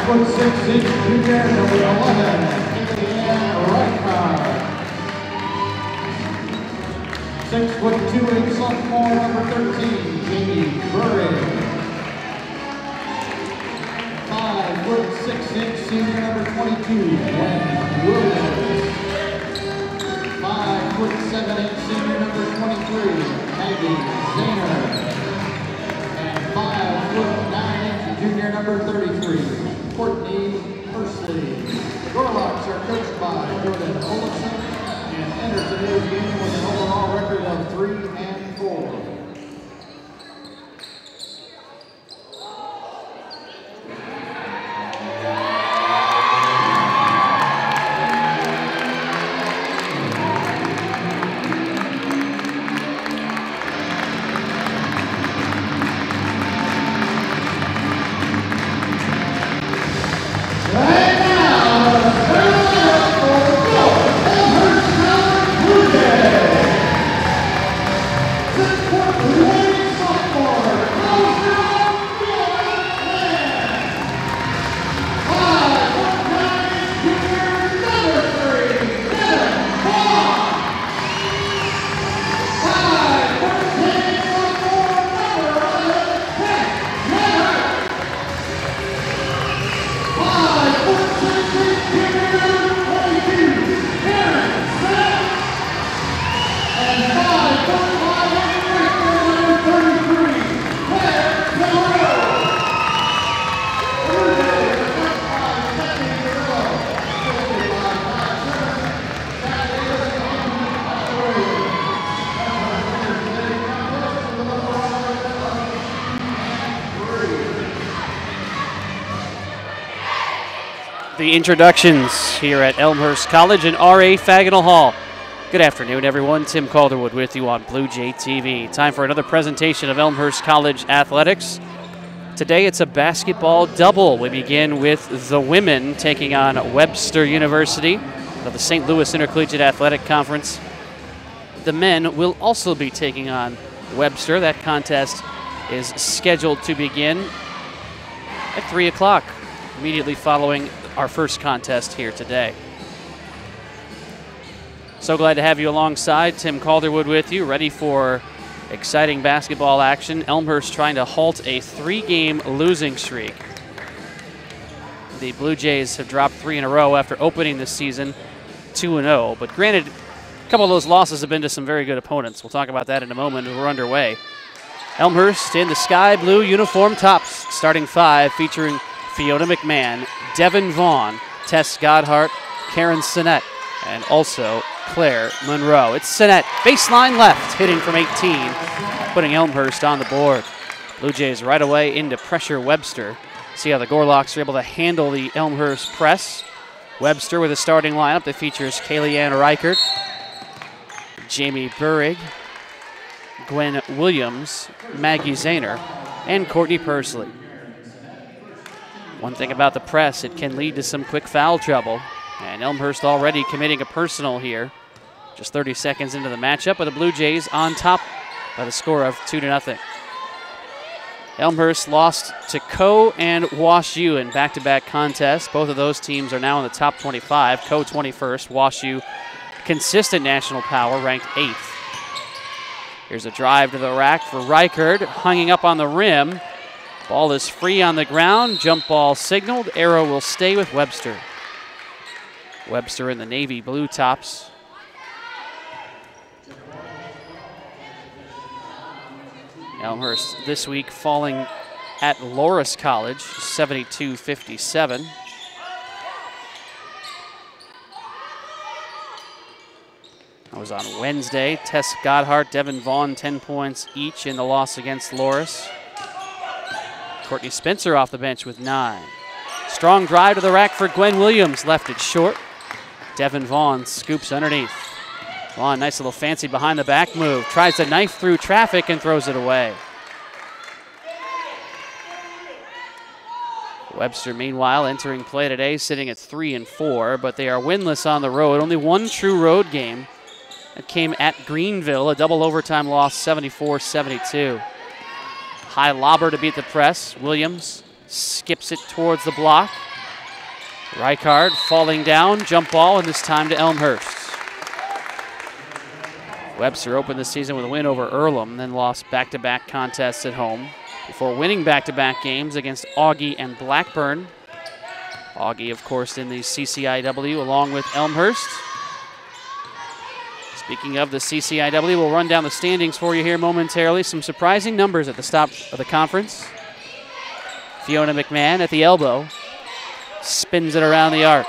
5'6" junior number 11, Elmhurst. 6'2" sophomore number 13, Jamie Burrig. 5'6" senior number 22, Gwen Williams. 5'7" senior number 23, Maggie Zahner. And 5'9" junior number 33, Courtney Hursley. The Gorlocks are coached by Jordan Olafson and enter today's game with an overall record of 3-4. The introductions here at Elmhurst College and R.A. Faginal Hall. Good afternoon, everyone. Tim Calderwood with you on Blue Jay TV. Time for another presentation of Elmhurst College athletics. Today it's a basketball double. We begin with the women taking on Webster University of the St. Louis Intercollegiate Athletic Conference. The men will also be taking on Webster. That contest is scheduled to begin at 3 o'clock, immediately following our first contest here today. So glad to have you alongside. Tim Calderwood with you, ready for exciting basketball action. Elmhurst trying to halt a 3-game losing streak. The Blue Jays have dropped 3 in a row after opening this season 2-0. But granted, a couple of those losses have been to some very good opponents. We'll talk about that in a moment as we're underway. Elmhurst in the sky blue uniform tops, starting 5 featuring Fiona McMahon, Devin Vaughn, Tess Godhart, Karen Sinnett, and also Claire Monroe. It's Sinnett, baseline left, hitting from 18, putting Elmhurst on the board. Blue Jays right away into pressure Webster. See how the Gorlocks are able to handle the Elmhurst press. Webster with a starting lineup that features Kaylee-Ann Reichert, Jamie Burrig, Gwen Williams, Maggie Zahner, and Courtney Pursley. One thing about the press, it can lead to some quick foul trouble. And Elmhurst already committing a personal here. Just 30 seconds into the matchup, with the Blue Jays on top by the score of 2-0. Elmhurst lost to Coe and Wash U in back-to-back contests. Both of those teams are now in the top 25. Coe 21st, Wash U consistent national power, ranked 8th. Here's a drive to the rack for Reichert, hanging up on the rim. Ball is free on the ground. Jump ball signaled. Arrow will stay with Webster. Webster in the navy blue tops. Elmhurst this week falling at Loras College, 72-57. That was on Wednesday. Tess Godhart, Devin Vaughn, 10 points each in the loss against Loras. Courtney Spencer off the bench with 9. Strong drive to the rack for Gwen Williams, left it short. Devin Vaughn scoops underneath. Vaughn, nice little fancy behind the back move. Tries to knife through traffic and throws it away. Webster, meanwhile, entering play today, sitting at 3-4, but they are winless on the road. Only one true road game. It came at Greenville, a double overtime loss, 74-72. High lobber to beat the press. Williams skips it towards the block. Reichard falling down, jump ball, and this time to Elmhurst. Webster opened the season with a win over Earlham, then lost back-to-back contests at home before winning back-to-back games against Augie and Blackburn. Augie, of course, in the CCIW along with Elmhurst. Speaking of the CCIW, we'll run down the standings for you here momentarily. Some surprising numbers at the stop of the conference. Fiona McMahon at the elbow. Spins it around the arc.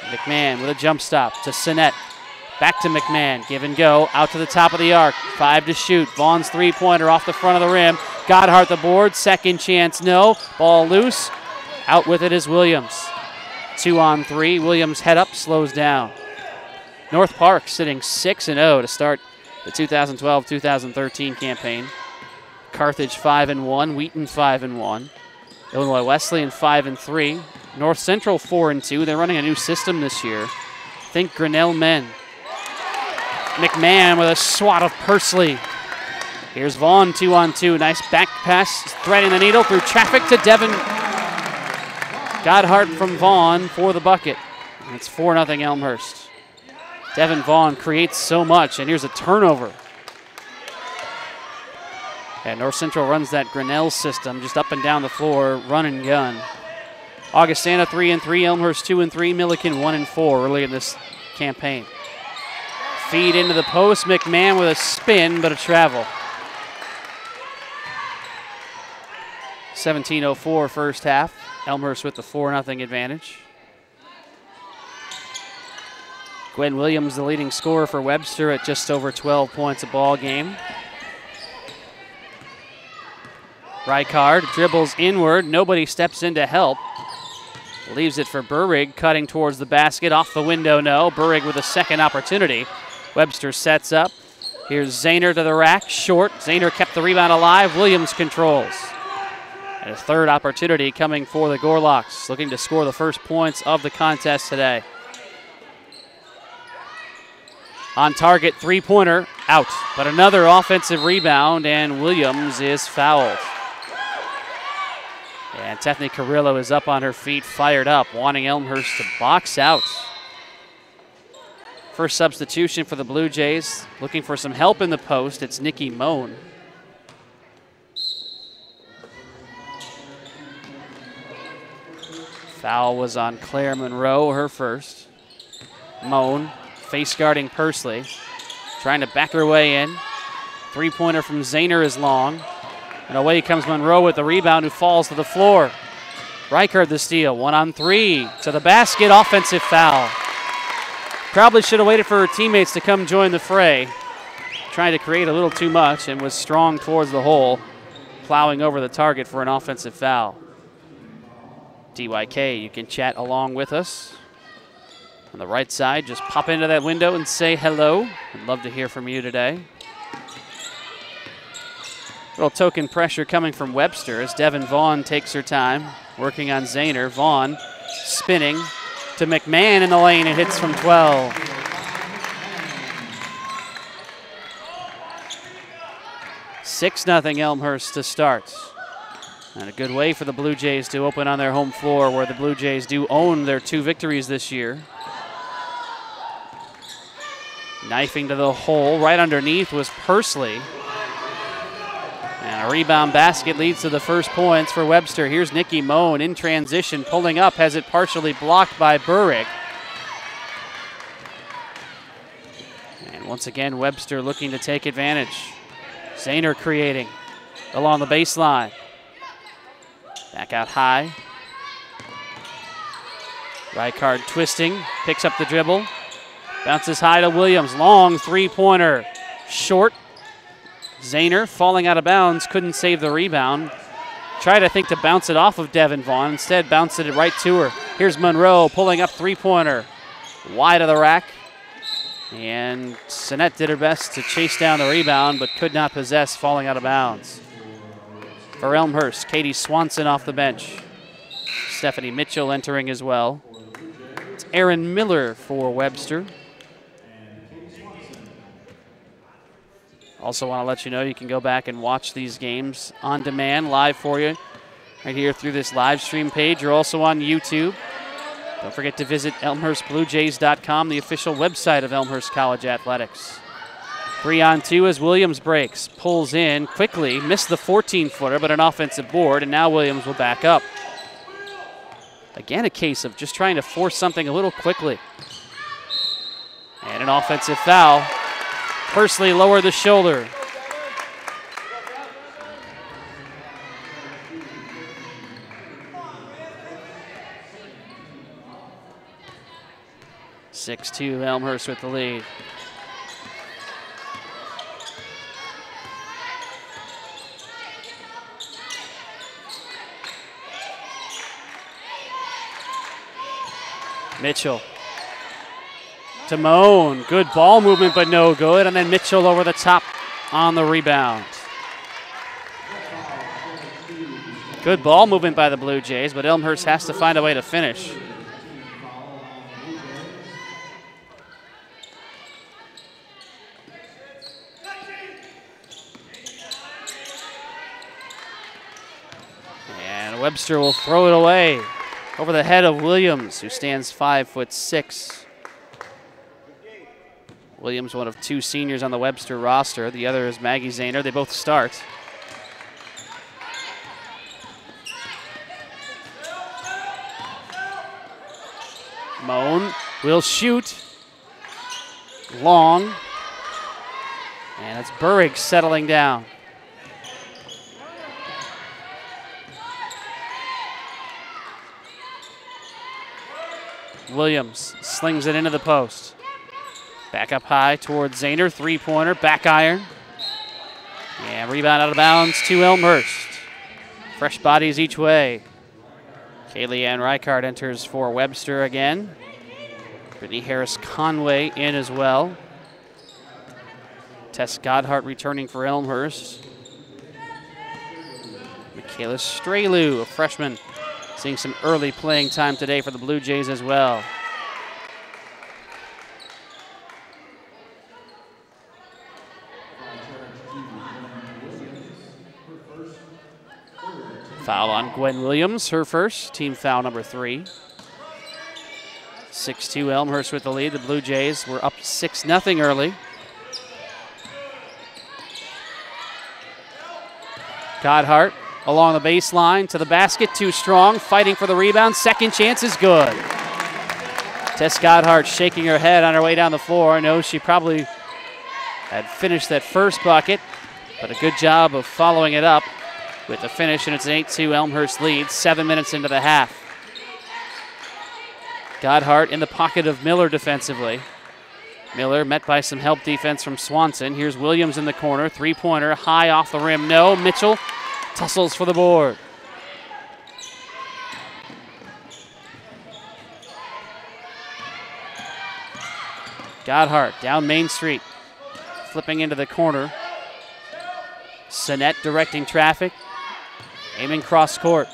McMahon with a jump stop to Sinnett. Back to McMahon, give and go, out to the top of the arc. 5 to shoot. Vaughn's three-pointer off the front of the rim. Godhart the board, second chance, no. Ball loose. Out with it is Williams. 2 on 3. Williams head up, slows down. North Park sitting 6-0 to start the 2012-2013 campaign. Carthage 5-1, Wheaton 5-1. Illinois Wesleyan 5-3. North Central 4-2. They're running a new system this year. Think Grinnell men. McMahon with a swat of Pursley. Here's Vaughn 2 on 2. Nice back pass, threading the needle through traffic to Devin Godhart from Vaughn for the bucket. And it's 4-0 Elmhurst. Devin Vaughn creates so much, and here's a turnover. And North Central runs that Grinnell system, just up and down the floor, run and gun. Augustana 3-3, Elmhurst 2-3, Milliken 1-4 early in this campaign. Feed into the post, McMahon with a spin, but a travel. 17:04 first half. Elmhurst with the 4-0 advantage. Gwen Williams, the leading scorer for Webster at just over 12 points a ball game. Reichard dribbles inward. Nobody steps in to help. Leaves it for Burrig, cutting towards the basket. Off the window, no. Burrig with a second opportunity. Webster sets up. Here's Zahner to the rack, short. Zahner kept the rebound alive. Williams controls. And a third opportunity coming for the Gorlocks, looking to score the first points of the contest today. On target, three-pointer, out. But another offensive rebound, and Williams is fouled. And Tethny Carrillo is up on her feet, fired up, wanting Elmhurst to box out. First substitution for the Blue Jays, looking for some help in the post. It's Nikki Moan. Foul was on Claire Monroe, her first. Moan face guarding Pursley, trying to back her way in. Three-pointer from Zahner is long. And away comes Monroe with the rebound, who falls to the floor. Reichard the steal, 1 on 3 to the basket, offensive foul. Probably should have waited for her teammates to come join the fray. Trying to create a little too much and was strong towards the hole, plowing over the target for an offensive foul. DYK, you can chat along with us. On the right side, just pop into that window and say hello. I'd love to hear from you today. Little token pressure coming from Webster as Devin Vaughn takes her time, working on Zahner. Vaughn spinning to McMahon in the lane and hits from 12. $6-0 Elmhurst to start. And a good way for the Blue Jays to open on their home floor, where the Blue Jays do own their 2 victories this year. Knifing to the hole, right underneath was Pursley. And a rebound basket leads to the first points for Webster. Here's Nikki Moan in transition, pulling up, has it partially blocked by Burrig. And once again, Webster looking to take advantage. Zahner creating along the baseline. Back out high. Reichard twisting, picks up the dribble. Bounces high to Williams, long three-pointer, short. Zahner falling out of bounds, couldn't save the rebound. Tried, I think, to bounce it off of Devin Vaughn. Instead, bounced it right to her. Here's Monroe pulling up three-pointer. Wide of the rack. And Sinnett did her best to chase down the rebound, but could not possess, falling out of bounds. For Elmhurst, Katie Swanson off the bench. Stephanie Mitchell entering as well. It's Aaron Miller for Webster. Also want to let you know you can go back and watch these games on demand, live for you, right here through this live stream page. You're also on YouTube. Don't forget to visit elmhurstbluejays.com, the official website of Elmhurst College Athletics. 3-on-2 as Williams breaks, pulls in quickly, missed the 14-footer, but an offensive board, and now Williams will back up. Again, a case of just trying to force something a little quickly. And an offensive foul. Pursley lowered the shoulder. (6-2) Elmhurst with the lead. Mitchell to Moan. Good ball movement, but no good. And then Mitchell over the top on the rebound. Good ball movement by the Blue Jays, but Elmhurst has to find a way to finish. And Webster will throw it away over the head of Williams, who stands 5'6". Williams, one of two seniors on the Webster roster. The other is Maggie Zahner. They both start. Moan will shoot. Long. And it's Burrig settling down. Williams slings it into the post. Back up high towards Zahner, three-pointer, back iron. And rebound out of bounds to Elmhurst. Fresh bodies each way. Kaylee Ann Reichard enters for Webster again. Brittany Harris-Conway in as well. Tess Godhart returning for Elmhurst. Michaela Strelu, a freshman, seeing some early playing time today for the Blue Jays as well. Foul on Gwen Williams, her first, team foul number 3. 6-2 Elmhurst with the lead. The Blue Jays were up 6-0 early. Godhart along the baseline to the basket, too strong, fighting for the rebound. Second chance is good. Tess Godhart shaking her head on her way down the floor. Knows she probably had finished that first bucket, but a good job of following it up with the finish, and it's an 8-2 Elmhurst lead, 7 minutes into the half. Godhart in the pocket of Miller defensively. Miller met by some help defense from Swanson. Here's Williams in the corner, three-pointer, high off the rim, no. Mitchell tussles for the board. Godhart down Main Street, flipping into the corner. Sinet directing traffic, aiming cross court.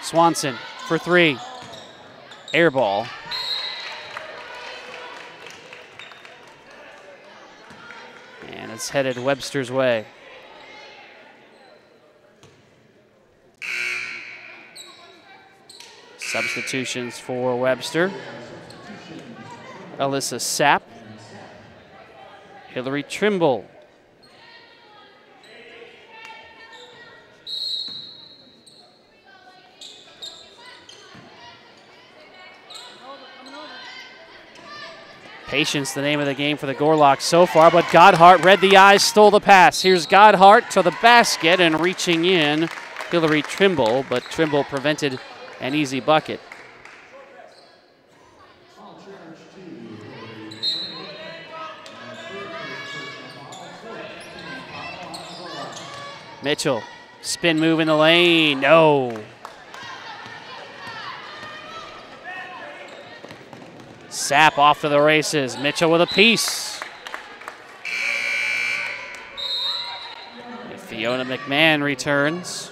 Swanson for three. Air ball. And it's headed Webster's way. Substitutions for Webster. Alyssa Sapp. Hillary Trimble. Patience, the name of the game for the Gorlocks so far, but Godhart read the eyes, stole the pass. Here's Godhart to the basket and reaching in, Hillary Trimble, but Trimble prevented an easy bucket. Mitchell, spin move in the lane, no. Sapp off to the races. Mitchell with a piece. And Fiona McMahon returns.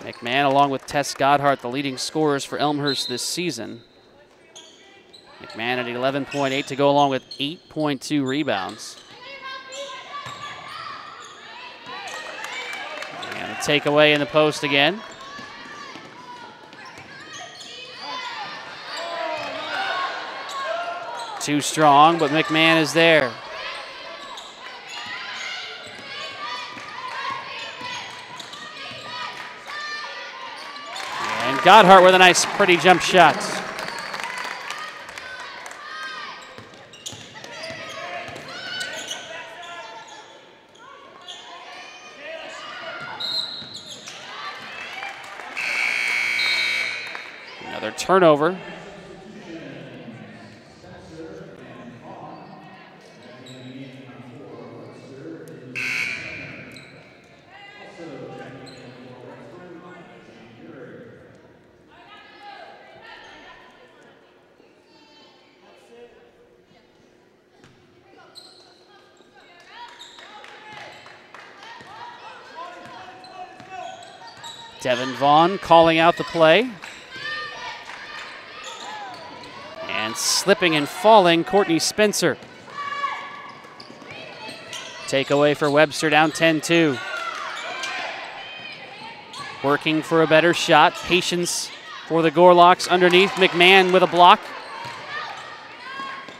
McMahon, along with Tess Godhart, the leading scorers for Elmhurst this season. McMahon at 11.8 to go along with 8.2 rebounds. takeaway in the post again. Too strong, but McMahon is there. And Godhart with a nice, pretty jump shot. Another turnover. Devin Vaughn calling out the play. And slipping and falling, Courtney Spencer. Takeaway for Webster, down 10-2. Working for a better shot. Patience for the Gorlocks underneath. McMahon with a block.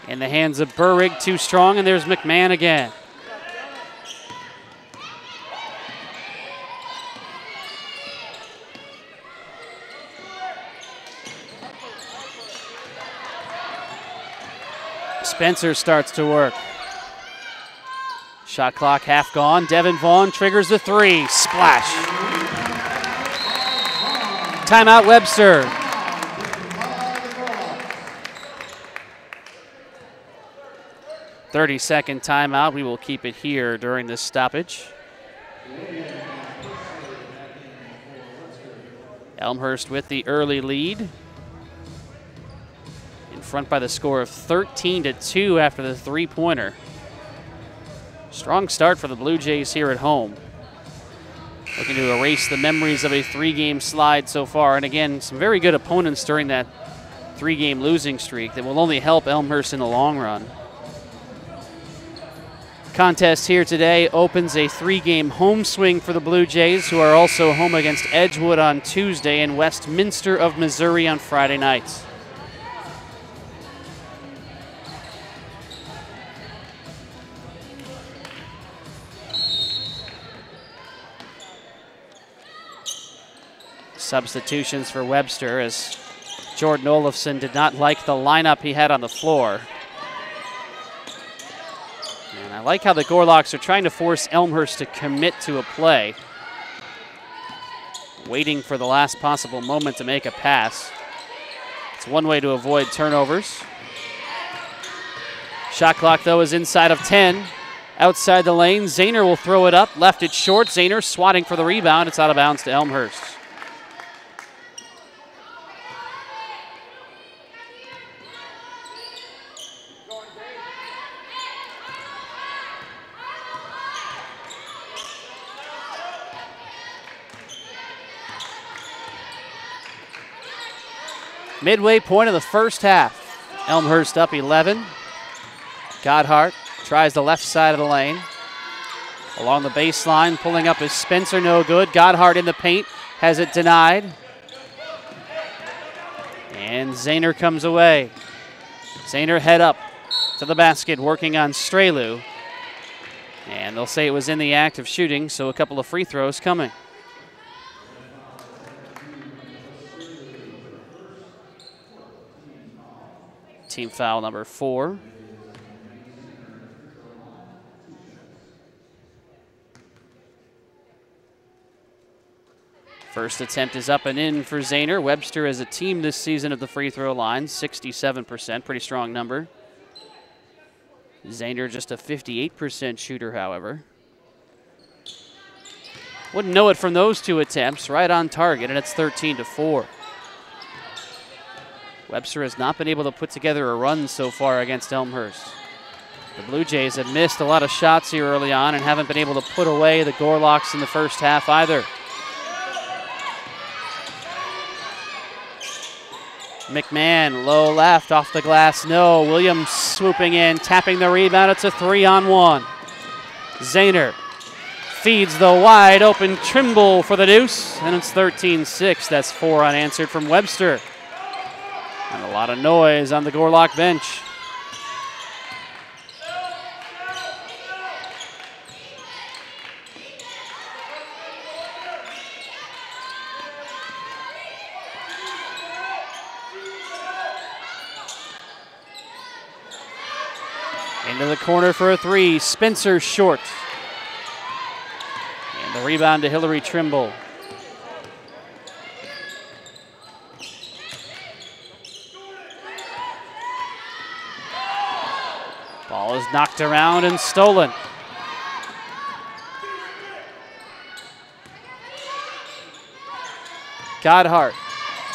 In the hands of Burrig, too strong, and there's McMahon again. Spencer starts to work. Shot clock half gone. Devin Vaughn triggers the three. Splash. Timeout Webster. "30-second timeout. We will keep it here during this stoppage. Elmhurst with the early lead. Front by the score of 13-2 after the three-pointer. Strong start for the Blue Jays here at home. Looking to erase the memories of a three-game slide so far. And again, some very good opponents during that three-game losing streak that will only help Elmhurst in the long run. Contest here today opens a three-game home swing for the Blue Jays, who are also home against Edgewood on Tuesday and Westminster of Missouri on Friday nights. Substitutions for Webster, as Jordan Olafson did not like the lineup he had on the floor. And I like how the Gorlocks are trying to force Elmhurst to commit to a play, waiting for the last possible moment to make a pass. It's one way to avoid turnovers. Shot clock, though, is inside of 10. Outside the lane, Zahner will throw it up. Left it short. Zahner swatting for the rebound. It's out of bounds to Elmhurst. Midway point of the first half. Elmhurst up 11. Godhart tries the left side of the lane. Along the baseline, pulling up is Spencer, no good. Godhart in the paint, has it denied. And Zahner comes away. Zahner head up to the basket, working on Strelu. And they'll say it was in the act of shooting, so a couple of free throws coming. Team foul number 4. First attempt is up and in for Zahner. Webster as a team this season at the free throw line, 67%, pretty strong number. Zahner just a 58% shooter, however. Wouldn't know it from those two attempts, right on target, and it's 13-4. Webster has not been able to put together a run so far against Elmhurst. The Blue Jays have missed a lot of shots here early on and haven't been able to put away the Gorlocks in the first half either. McMahon, low left, off the glass, no. Williams swooping in, tapping the rebound. It's a 3-on-1. Zahner Feeds the wide open Trimble for the deuce, and it's 13-6. That's 4 unanswered from Webster. And a lot of noise on the Gorlock bench. Into the corner for a three. Spencer short. And the rebound to Hillary Trimble. Ball is knocked around and stolen. Godhart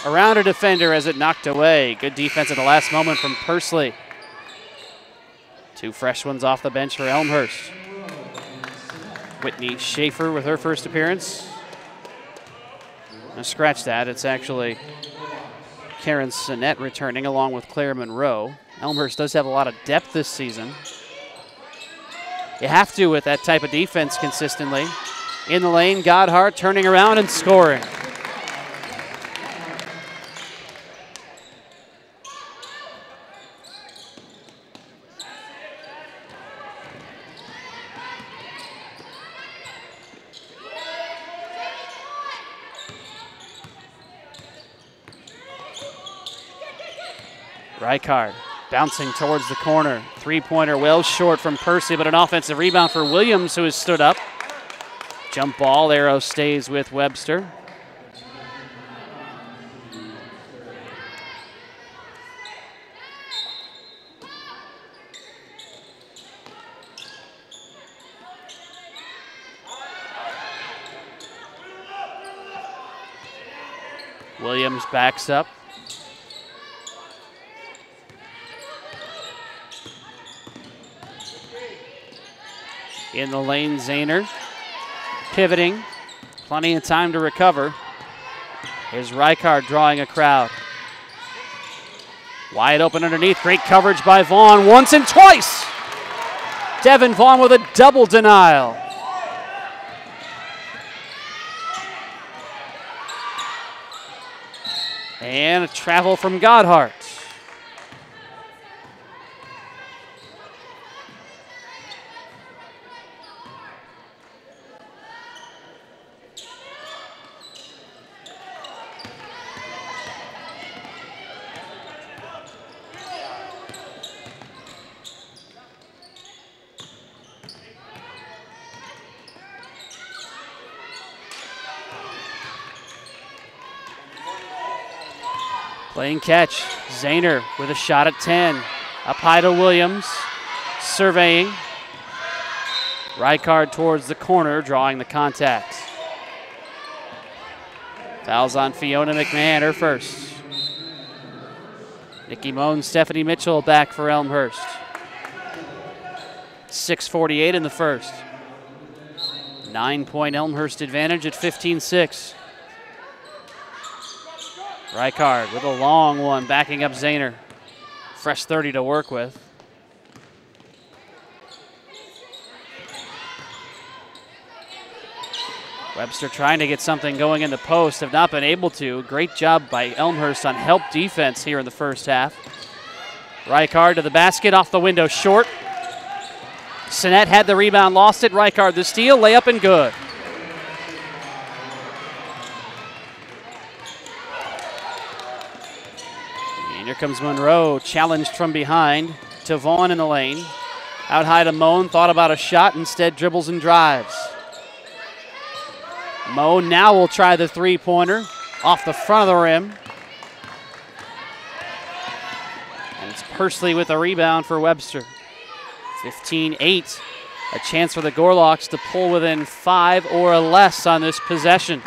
around a defender as it knocked away. Good defense at the last moment from Pursley. Two fresh ones off the bench for Elmhurst. Whitney Schaefer with her first appearance. Now scratch that, it's actually Karen Sinnett returning along with Claire Monroe. Elmhurst does have a lot of depth this season. You have to with that type of defense consistently. In the lane, Godhart turning around and scoring. Reichard bouncing towards the corner. Three-pointer well short from Percy, but an offensive rebound for Williams, who has stood up. Jump ball, arrow stays with Webster. Williams backs up. In the lane, Zahner pivoting, plenty of time to recover. Here's Reichard drawing a crowd. Wide open underneath, great coverage by Vaughn once and twice. Devin Vaughn with a double denial. And a travel from Godhart. Playing catch, Zahner with a shot at 10. Up high to Williams, surveying. Reichard towards the corner, drawing the contact. Fouls on Fiona McMahon, her first. Nikki Moan, Stephanie Mitchell back for Elmhurst. 6:48 in the first. 9-point Elmhurst advantage at 15-6. Reichard with a long one, backing up Zahner. Fresh 30 to work with. Webster trying to get something going in the post, have not been able to. Great job by Elmhurst on help defense here in the first half. Reichard to the basket, off the window, short. Sinnett had the rebound, lost it. Reichard the steal, layup and good. Here comes Monroe, challenged from behind to Vaughn in the lane. Out high to Moan, thought about a shot, instead dribbles and drives. Moan now will try the three-pointer off the front of the rim. And it's Pursley with a rebound for Webster. 15-8, a chance for the Gorlocks to pull within 5 or less on this possession.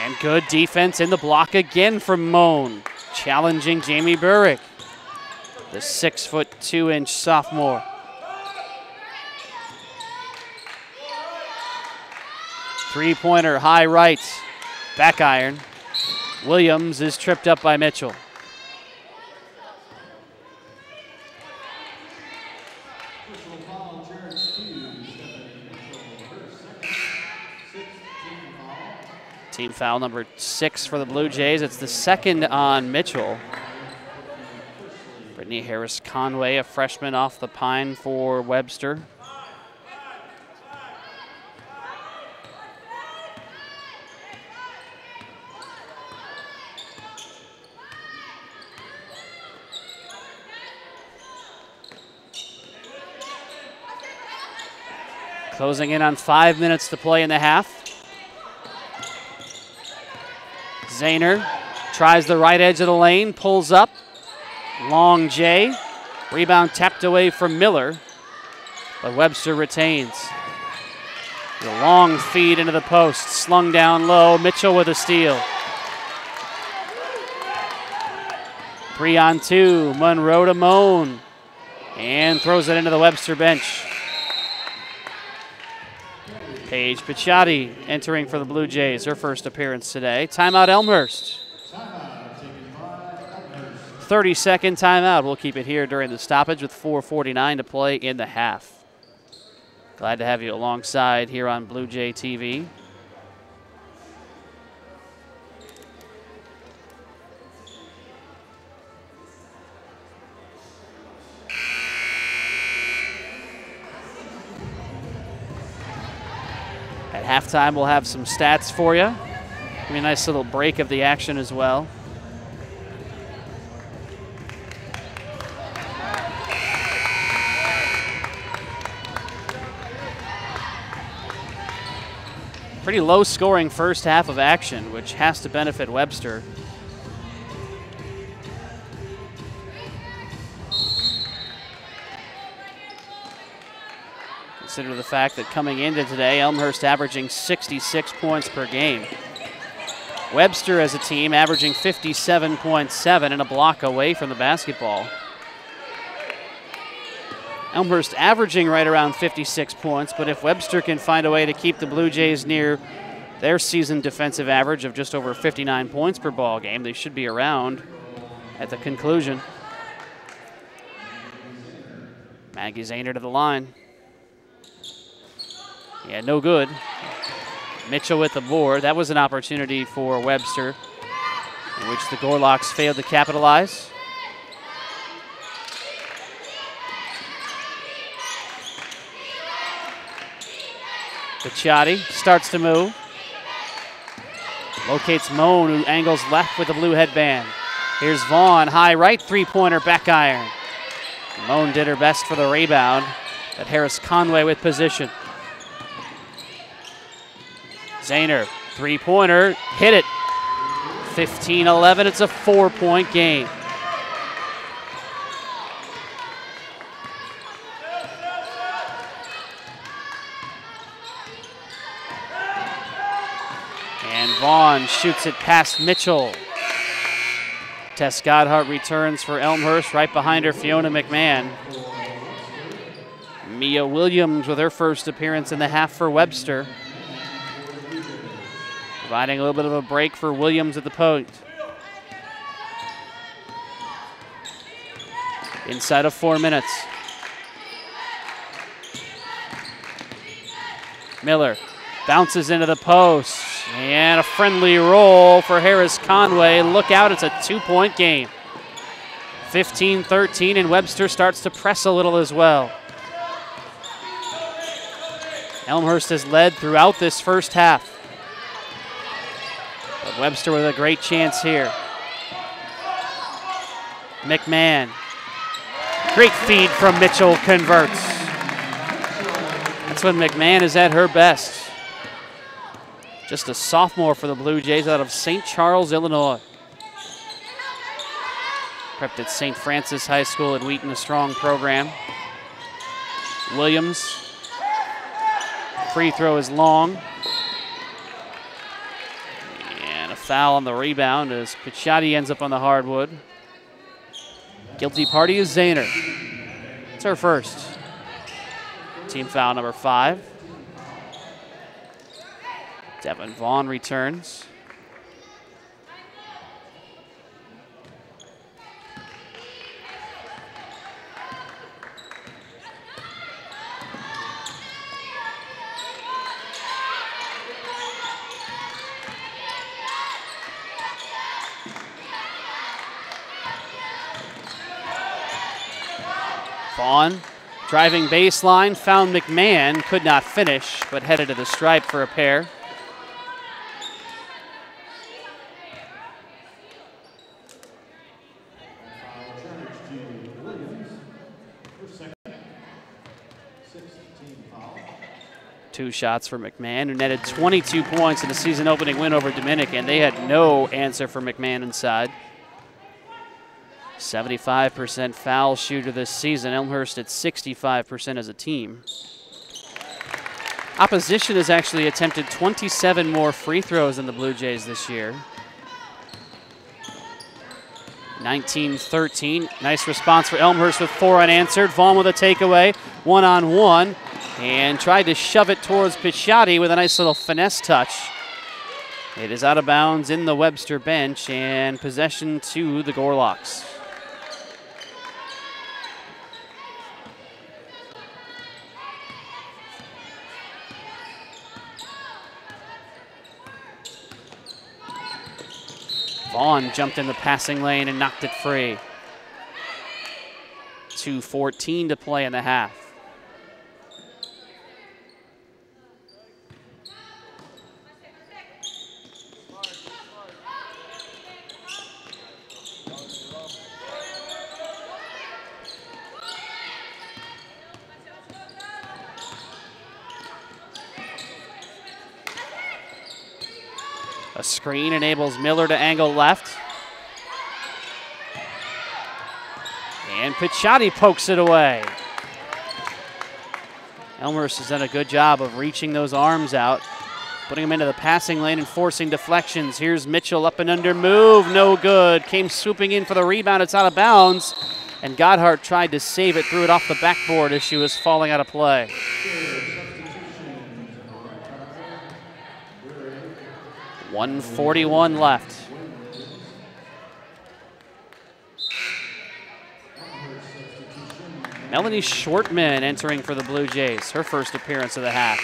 And good defense in the block again from Moan, challenging Jamie Burrick, the 6'2" sophomore. Three-pointer, high right, back iron. Williams is tripped up by Mitchell. Personal foul, Jared Hughes, Stephanie Mitchell, her second, sixth team foul. Team foul number 6 for the Blue Jays. It's the second on Mitchell. Brittany Harris-Conway, a freshman off the pine for Webster. Closing in on 5 minutes to play in the half. Zahner tries the right edge of the lane, pulls up. Long J. Rebound tapped away from Miller, but Webster retains. The long feed into the post, slung down low. Mitchell with a steal. 3-on-2, Monroe to Moan, and throws it into the Webster bench. Paige Picciotti entering for the Blue Jays, her first appearance today. Timeout Elmhurst. 30-second timeout. We'll keep it here during the stoppage with 4:49 to play in the half. Glad to have you alongside here on Blue Jay TV. At halftime, we'll have some stats for you. Give me a nice little break of the action as well. Pretty low scoring first half of action, which has to benefit Webster. Consider the fact that coming into today, Elmhurst averaging 66 points per game. Webster as a team averaging 57.7 and a block away from the basketball. Elmhurst averaging right around 56 points, but if Webster can find a way to keep the Blue Jays near their season defensive average of just over 59 points per ball game, they should be around at the conclusion. Maggie Zahner to the line. Yeah, no good. Mitchell with the board. That was an opportunity for Webster, in which the Gorlocks failed to capitalize. Picciotti starts to move. Locates Moan, who angles left with the blue headband. Here's Vaughn, high right three-pointer, back iron. Moan did her best for the rebound, but Harris-Conway with position. Zahner, three-pointer, hit it. 15-11, it's a 4-point game. And Vaughn shoots it past Mitchell. Tess Godhart returns for Elmhurst, right behind her Fiona McMahon. Mia Williams with her first appearance in the half for Webster. Providing a little bit of a break for Williams at the post. Inside of 4 minutes. Miller bounces into the post. And a friendly roll for Harris-Conway. Look out, it's a 2-point game. 15-13, and Webster starts to press a little as well. Elmhurst has led throughout this first half. But Webster with a great chance here. McMahon. Great feed from Mitchell, converts. That's when McMahon is at her best. Just a sophomore for the Blue Jays out of St. Charles, Illinois. Prepped at St. Francis High School in Wheaton, a strong program. Williams. Free throw is long. And a foul on the rebound as Picciotti ends up on the hardwood. Guilty party is Zahner. It's her first. Team foul number 5. Devin Vaughn returns. Vaughn driving baseline, found McMahon, could not finish, but headed to the stripe for a pair. Two shots for McMahon, who netted 22 points in the season-opening win over Dominican. They had no answer for McMahon inside. 75% foul shooter this season. Elmhurst at 65% as a team. Opposition has actually attempted 27 more free throws than the Blue Jays this year. 19-13. Nice response for Elmhurst with 4 unanswered. Vaughn with a takeaway, one-on-one. And tried to shove it towards Picciotti with a nice little finesse touch. It is out of bounds in the Webster bench, and possession to the Gorlocks. Vaughn jumped in the passing lane and knocked it free. 2:14 to play in the half. A screen enables Miller to angle left. And Picciotti pokes it away. Elmhurst has done a good job of reaching those arms out, putting them into the passing lane and forcing deflections. Here's Mitchell up and under move, no good. Came swooping in for the rebound, it's out of bounds. And Godhart tried to save it, threw it off the backboard as she was falling out of play. 1:41 left. Melanie Shortman entering for the Blue Jays, her first appearance of the half.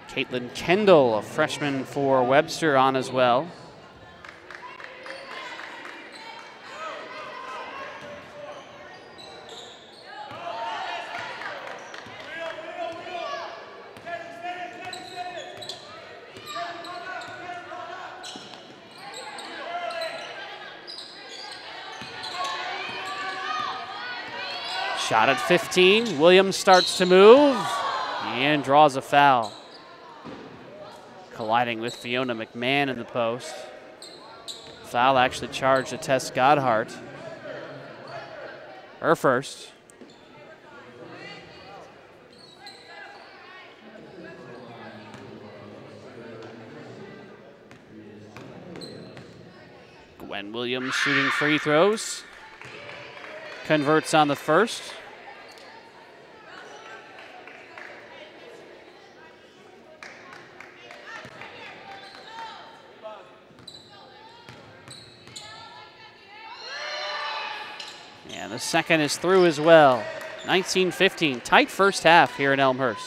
Caitlin Kendall, a freshman for Webster, on as well. Shot at 15. Williams starts to move and draws a foul. Colliding with Fiona McMahon in the post. Foul actually charged to Tess Godhart. Her first. Gwen Williams shooting free throws. Converts on the first. And the second is through as well. 19-15, tight first half here in Elmhurst.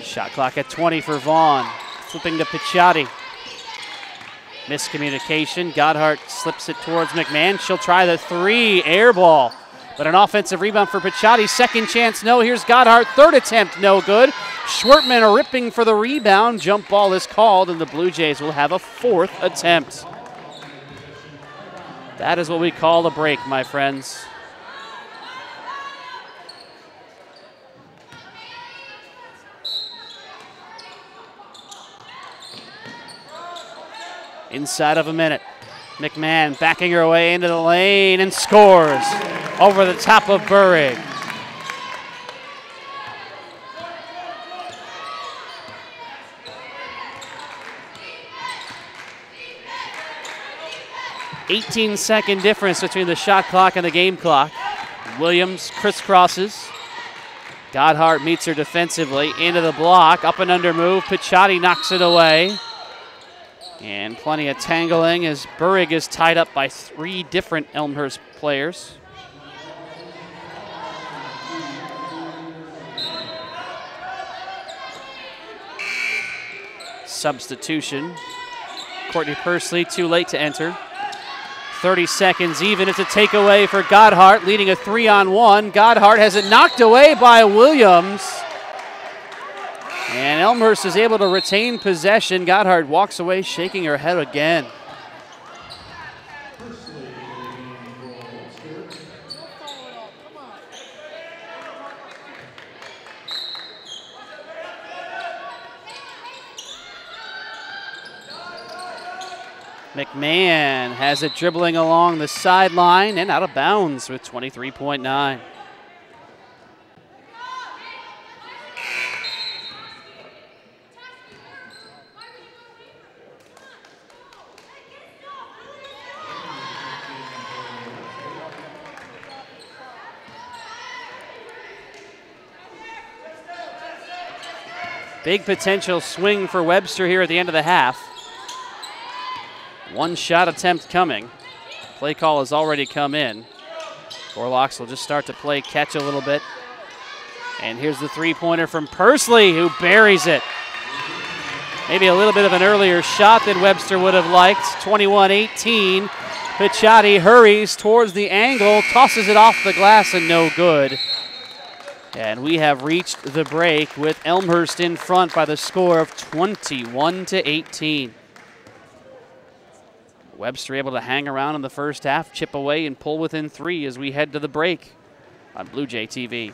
Shot clock at 20 for Vaughn. Flipping to Picciotti. Miscommunication. Godhart slips it towards McMahon. She'll try the three. Air ball. But an offensive rebound for Picciotti. Second chance, no. Here's Godhart. Third attempt, no good. Schwartman ripping for the rebound. Jump ball is called, and the Blue Jays will have a fourth attempt. That is what we call a break, my friends. Inside of a minute. McMahon backing her way into the lane and scores over the top of Burrig. "18-second difference between the shot clock and the game clock. Williams crisscrosses. Godhart meets her defensively into the block. Up and under move. Picciotti knocks it away. And plenty of tangling as Burrig is tied up by three different Elmhurst players. substitution. Courtney Pursley too late to enter. 30 seconds even. It's a takeaway for Godhart, leading a 3-on-1. Godhart has it knocked away by Williams. And Elmhurst is able to retain possession. Godhart walks away shaking her head again. McMahon has it dribbling along the sideline and out of bounds with 23.9. Big potential swing for Webster here at the end of the half. One shot attempt coming. Play call has already come in. Gorlocks will just start to play catch a little bit. And here's the three-pointer from Pursley, who buries it. Maybe a little bit of an earlier shot than Webster would have liked. 21-18. Picciotti hurries towards the angle, tosses it off the glass, and no good. And we have reached the break with Elmhurst in front by the score of 21-18. Webster able to hang around in the first half, chip away, and pull within 3 as we head to the break on Blue Jay TV.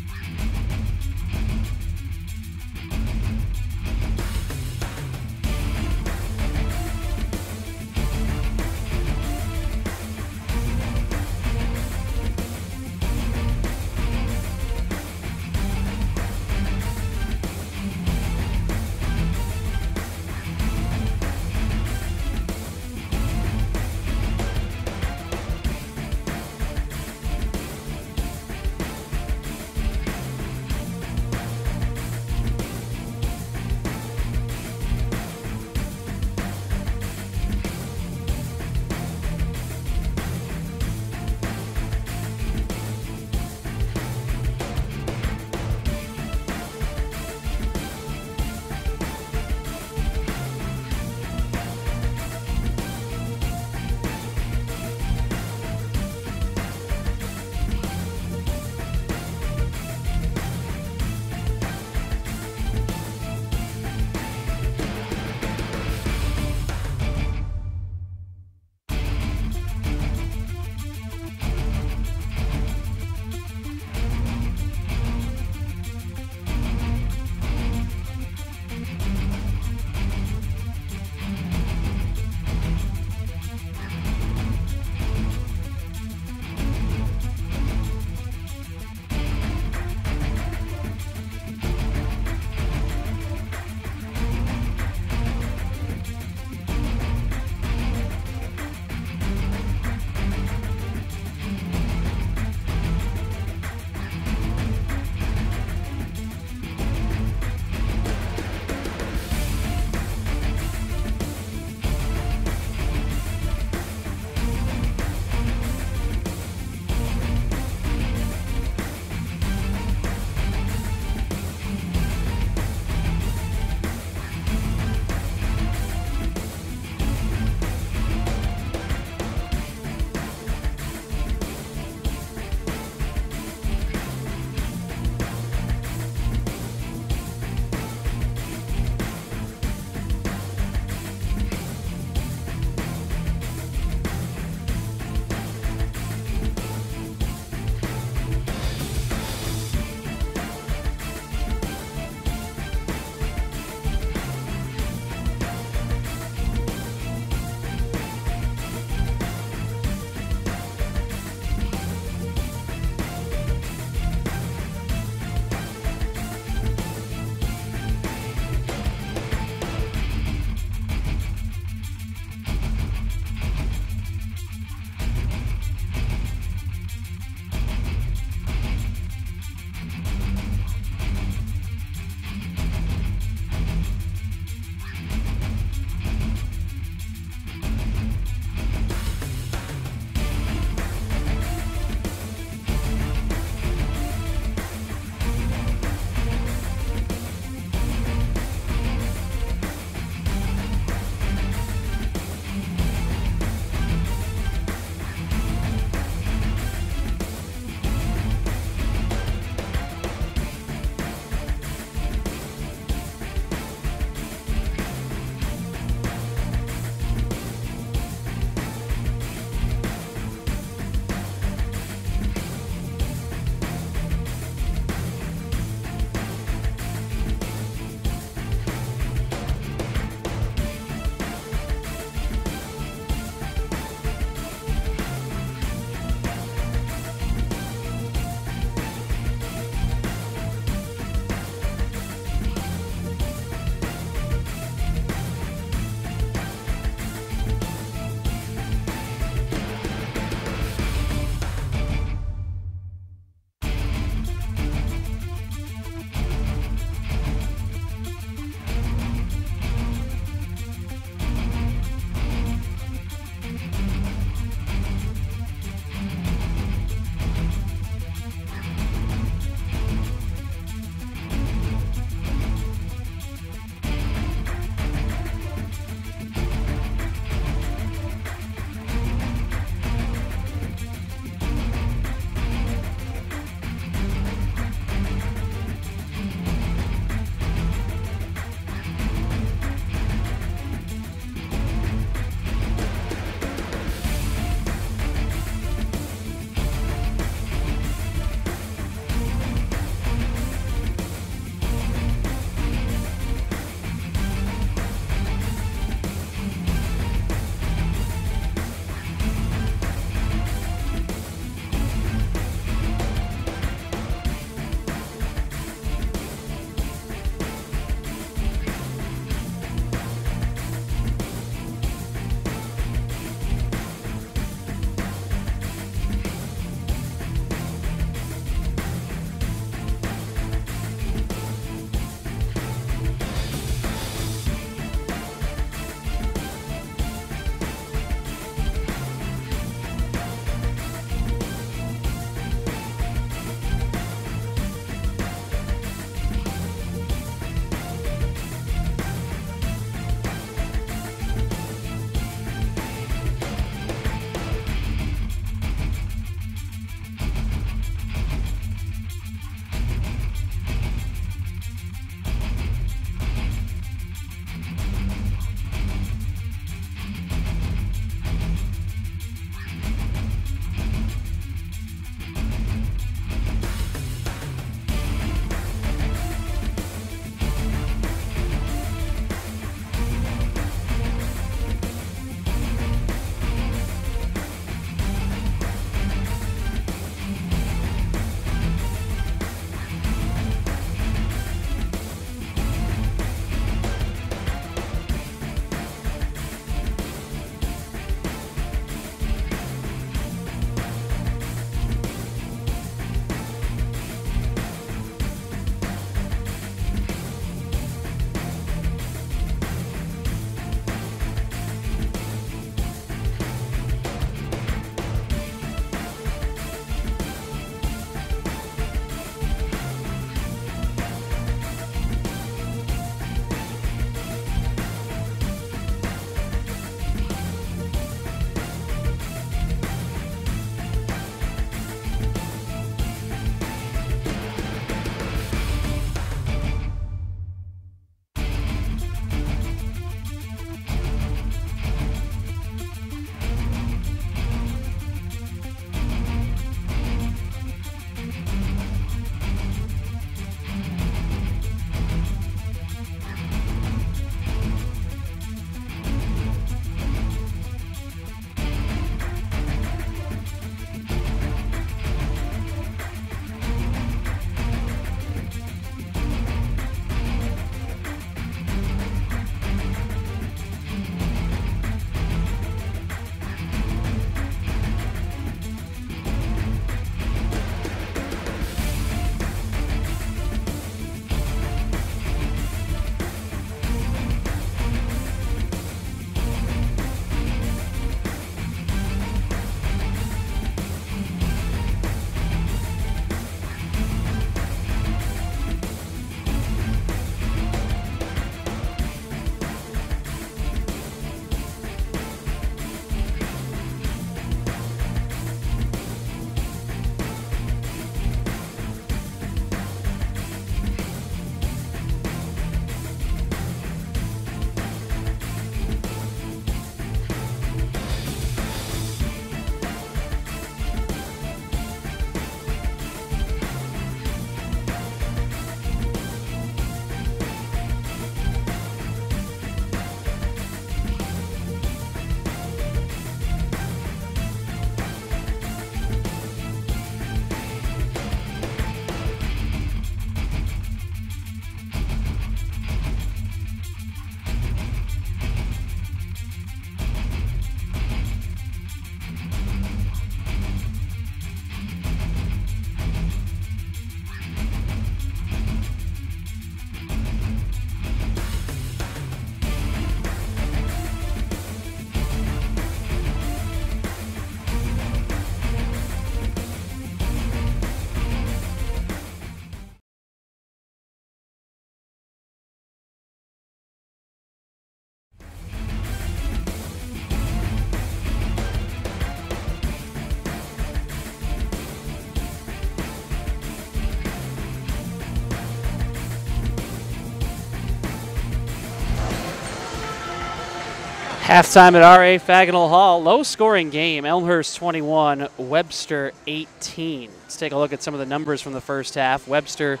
Halftime at R.A. Faginal Hall. Low-scoring game. Elmhurst 21, Webster 18. Let's take a look at some of the numbers from the first half. Webster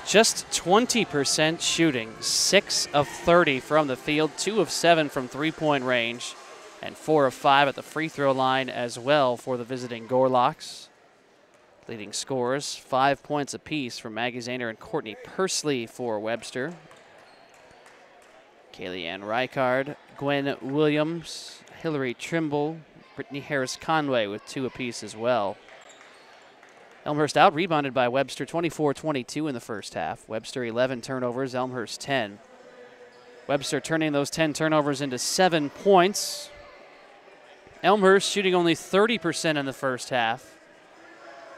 just 20% shooting, 6 of 30 from the field, 2 of 7 from three-point range, and 4 of 5 at the free throw line as well for the visiting Gorlocks. Leading scorers, 5 points apiece from Maggie Zahner and Courtney Pursley for Webster. Kaylee Ann Reichard, Gwen Williams, Hillary Trimble, Brittany Harris-Conway with 2 apiece as well. Elmhurst out-rebounded by Webster 24-22 in the first half. Webster 11 turnovers, Elmhurst 10. Webster turning those 10 turnovers into 7 points. Elmhurst shooting only 30% in the first half.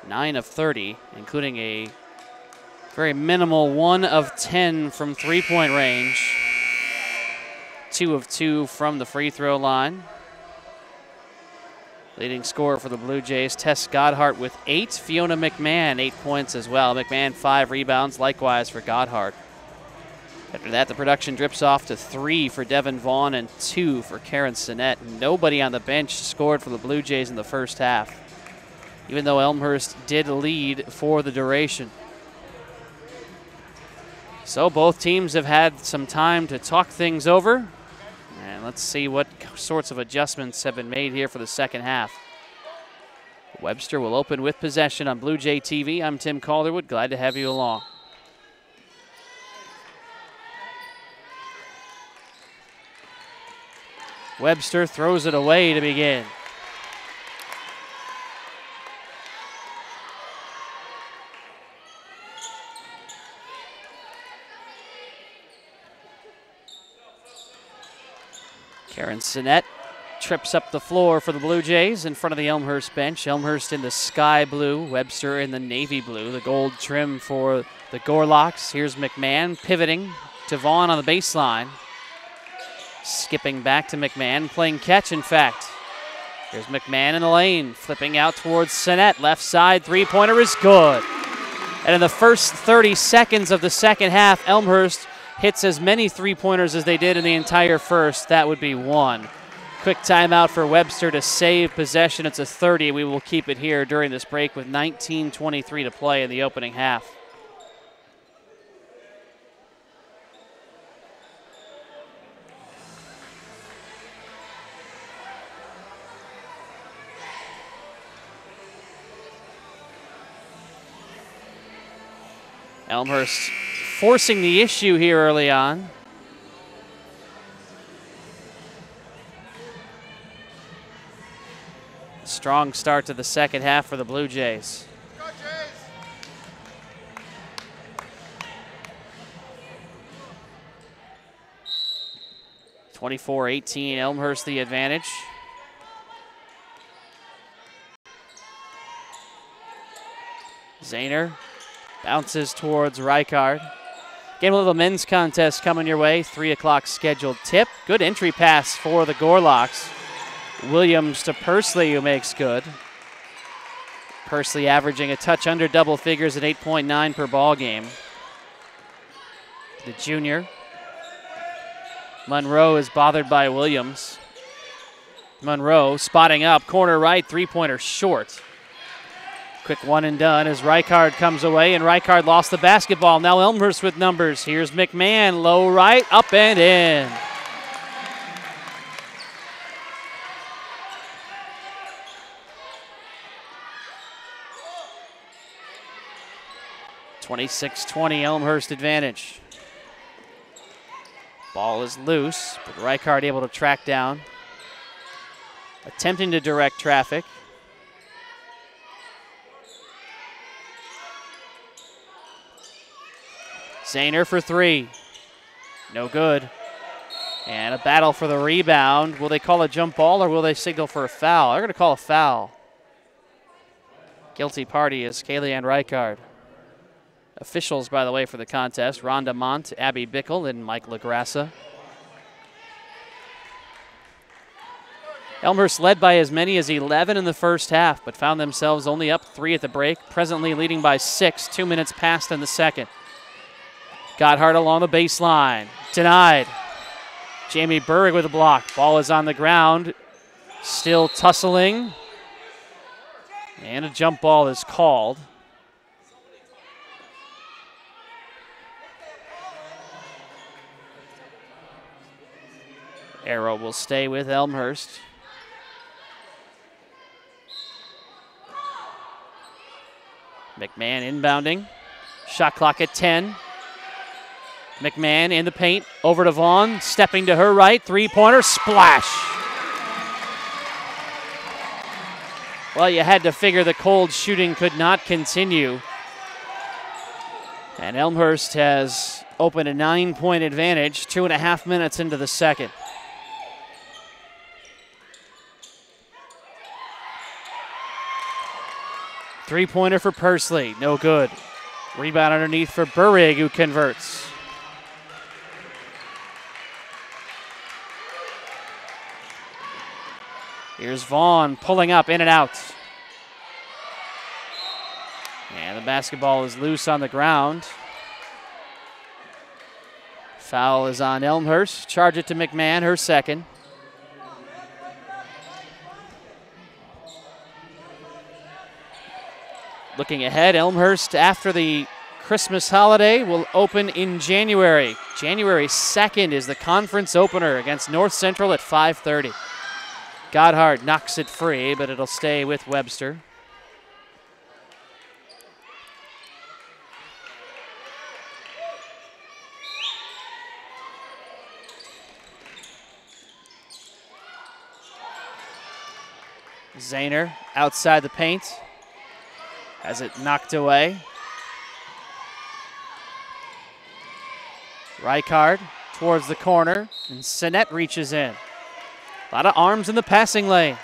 9 of 30, including a very minimal 1 of 10 from three-point range. 2 of 2 from the free throw line. Leading scorer for the Blue Jays, Tess Godhart with 8. Fiona McMahon, 8 points as well. McMahon 5 rebounds, likewise for Godhart. After that, the production drips off to 3 for Devin Vaughn and 2 for Karen Sinnett. Nobody on the bench scored for the Blue Jays in the first half, even though Elmhurst did lead for the duration. So both teams have had some time to talk things over. And let's see what sorts of adjustments have been made here for the second half. Webster will open with possession on Blue Jay TV. I'm Tim Calderwood. Glad to have you along. Webster throws it away to begin. Karen Sinnett trips up the floor for the Blue Jays in front of the Elmhurst bench. Elmhurst in the sky blue, Webster in the navy blue, the gold trim for the Gorlocks. Here's McMahon pivoting to Vaughn on the baseline. Skipping back to McMahon, playing catch in fact. Here's McMahon in the lane, flipping out towards Sinnett. Left side, three-pointer is good. And in the first 30 seconds of the second half, Elmhurst hits as many three-pointers as they did in the entire first. That would be 1. Quick timeout for Webster to save possession. It's a 30. We will keep it here during this break with 19:23 to play in the opening half. Elmhurst forcing the issue here early on. Strong start to the second half for the Blue Jays. 24-18, Elmhurst the advantage. Zahner bounces towards Reichard. Game of the men's contest coming your way. 3 o'clock scheduled tip. Good entry pass for the Gorlocks. Williams to Pursley, who makes good. Pursley averaging a touch under double figures at 8.9 per ball game. The junior. Monroe is bothered by Williams. Monroe spotting up, corner right, three-pointer short. Quick one and done as Reichard comes away, and Reichard lost the basketball. Now Elmhurst with numbers. Here's McMahon, low right, up and in. (26-20) Elmhurst advantage. Ball is loose, but Reichard able to track down. Attempting to direct traffic. Zahner for 3. No good. And a battle for the rebound. Will they call a jump ball or will they signal for a foul? They're going to call a foul. Guilty party is Kaylee Ann Reichard. Officials, by the way, for the contest, Rhonda Mont, Abby Bickle, and Mike LaGrassa. Elmhurst led by as many as 11 in the first half, but found themselves only up 3 at the break, presently leading by 6, 2 minutes past in the second. Godhart along the baseline, denied. Jamie Burrig with a block. Ball is on the ground. Still tussling. And a jump ball is called. Arrow will stay with Elmhurst. McMahon inbounding. Shot clock at 10. McMahon in the paint. Over to Vaughn. Stepping to her right. Three-pointer. Splash. Well, you had to figure the cold shooting could not continue. And Elmhurst has opened a 9-point advantage 2.5 minutes into the second. Three-pointer for Pursley, no good. Rebound underneath for Burrig, who converts. Here's Vaughn pulling up, in and out. And the basketball is loose on the ground. Foul is on Elmhurst. Charge it to McMahon, her second. Looking ahead, Elmhurst, after the Christmas holiday, will open in January. January 2nd is the conference opener against North Central at 5:30. Godhard knocks it free, but it'll stay with Webster. Zahner outside the paint. Has it knocked away. Reichard towards the corner, and Sinnett reaches in. A lot of arms in the passing lane.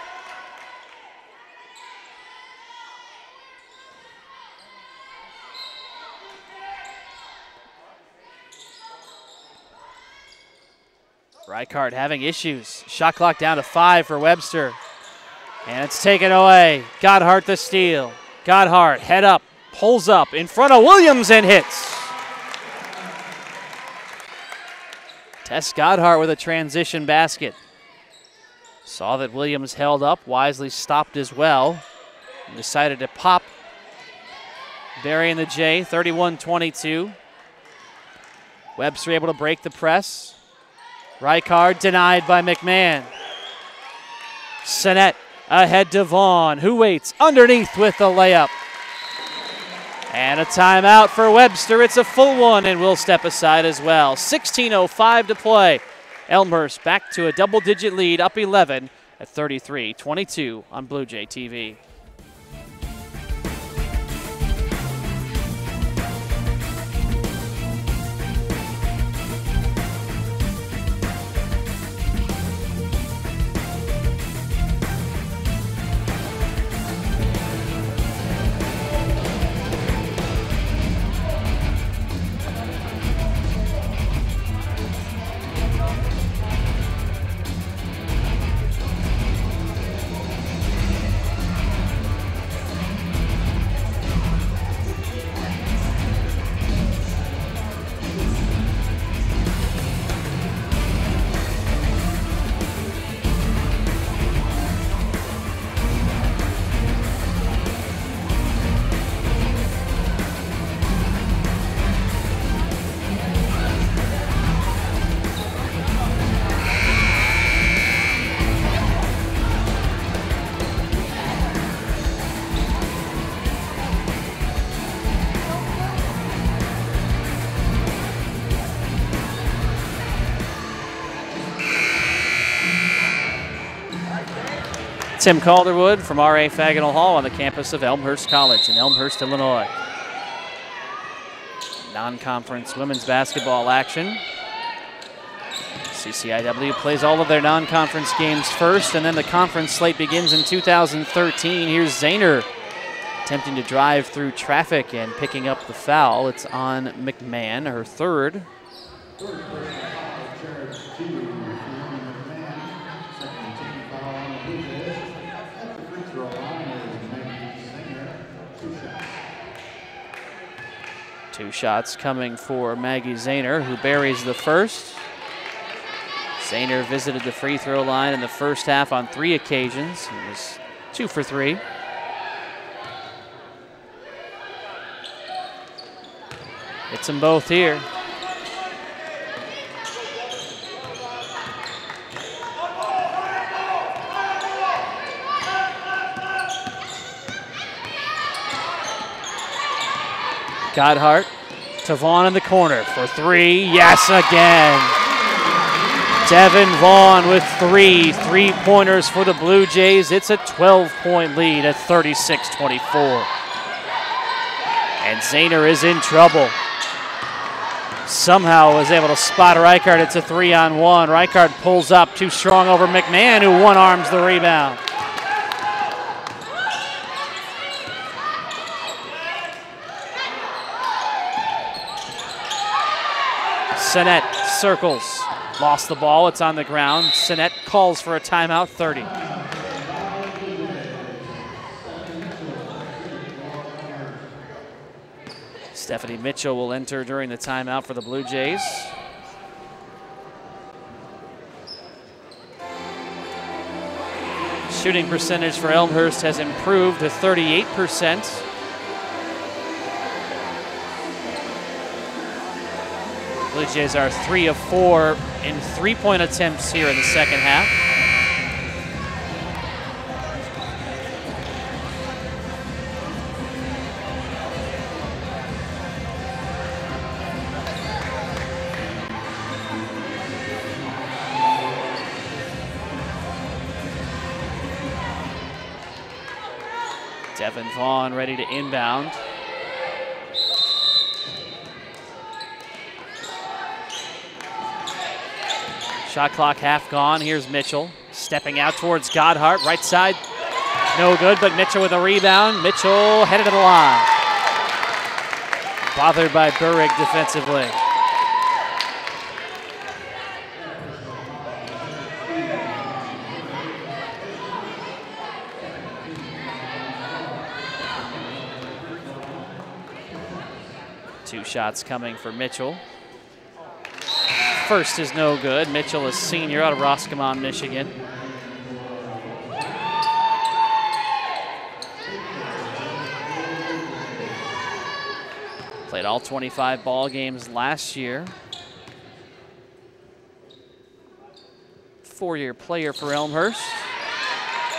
Reichard having issues. Shot clock down to 5 for Webster. And it's taken away. Godhard the steal. Godhard, head up, pulls up in front of Williams and hits. Tess Godhard with a transition basket. Saw that Williams held up, wisely stopped as well. And decided to pop. Burying the J, 31-22. Webster able to break the press. Reichard denied by McMahon. Sinnett ahead to Vaughn, who waits underneath with the layup. And a timeout for Webster. It's a full one, and we'll step aside as well. 16:05 to play. Elmhurst back to a double-digit lead, up 11 at 33-22 on Blue Jay TV. Tim Calderwood from R.A. Faginal Hall on the campus of Elmhurst College in Elmhurst, Illinois. Non-conference women's basketball action. CCIW plays all of their non-conference games first, and then the conference slate begins in 2013. Here's Zahner attempting to drive through traffic and picking up the foul. It's on McMahon, her third. Two shots coming for Maggie Zahner, who buries the first. Zahner visited the free throw line in the first half on 3 occasions. He was 2 for 3. Hits them both here. Godhart to Vaughn in the corner for 3. Yes, again. Devin Vaughn with 3 3-pointers for the Blue Jays. It's a 12-point lead at 36-24. And Zahner is in trouble. Somehow was able to spot Reichard. It's a 3-on-1. Reichard pulls up, too strong over McMahon, who one-arms the rebound. Sinet circles, lost the ball, it's on the ground. Sinet calls for a timeout, 30. Stephanie Mitchell will enter during the timeout for the Blue Jays. Shooting percentage for Elmhurst has improved to 38%. Blue Jays are 3 of 4 in 3-point attempts here in the second half. Devin Vaughn ready to inbound. Shot clock half gone. Here's Mitchell stepping out towards Godhart. Right side, no good, but Mitchell with a rebound. Mitchell headed to the line. Bothered by Burrick defensively. Two shots coming for Mitchell. First is no good. Mitchell is senior out of Roscommon, Michigan. Played all 25 ball games last year. 4-year player for Elmhurst.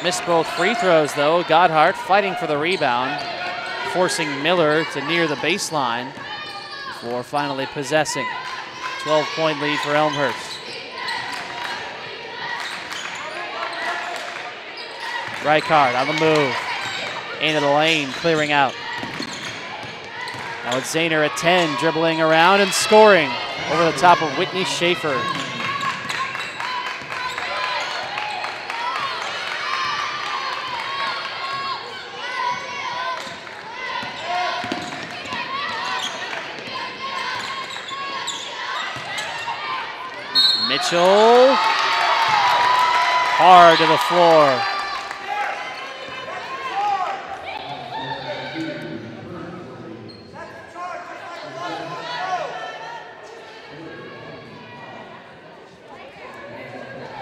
Missed both free throws though. Godhart fighting for the rebound, forcing Miller to near the baseline before finally possessing. 12-point lead for Elmhurst. Reichard on the move. Into the lane, clearing out. Now it's Zahner at 10, dribbling around and scoring over the top of Whitney Schaefer. Mitchell, hard to the floor.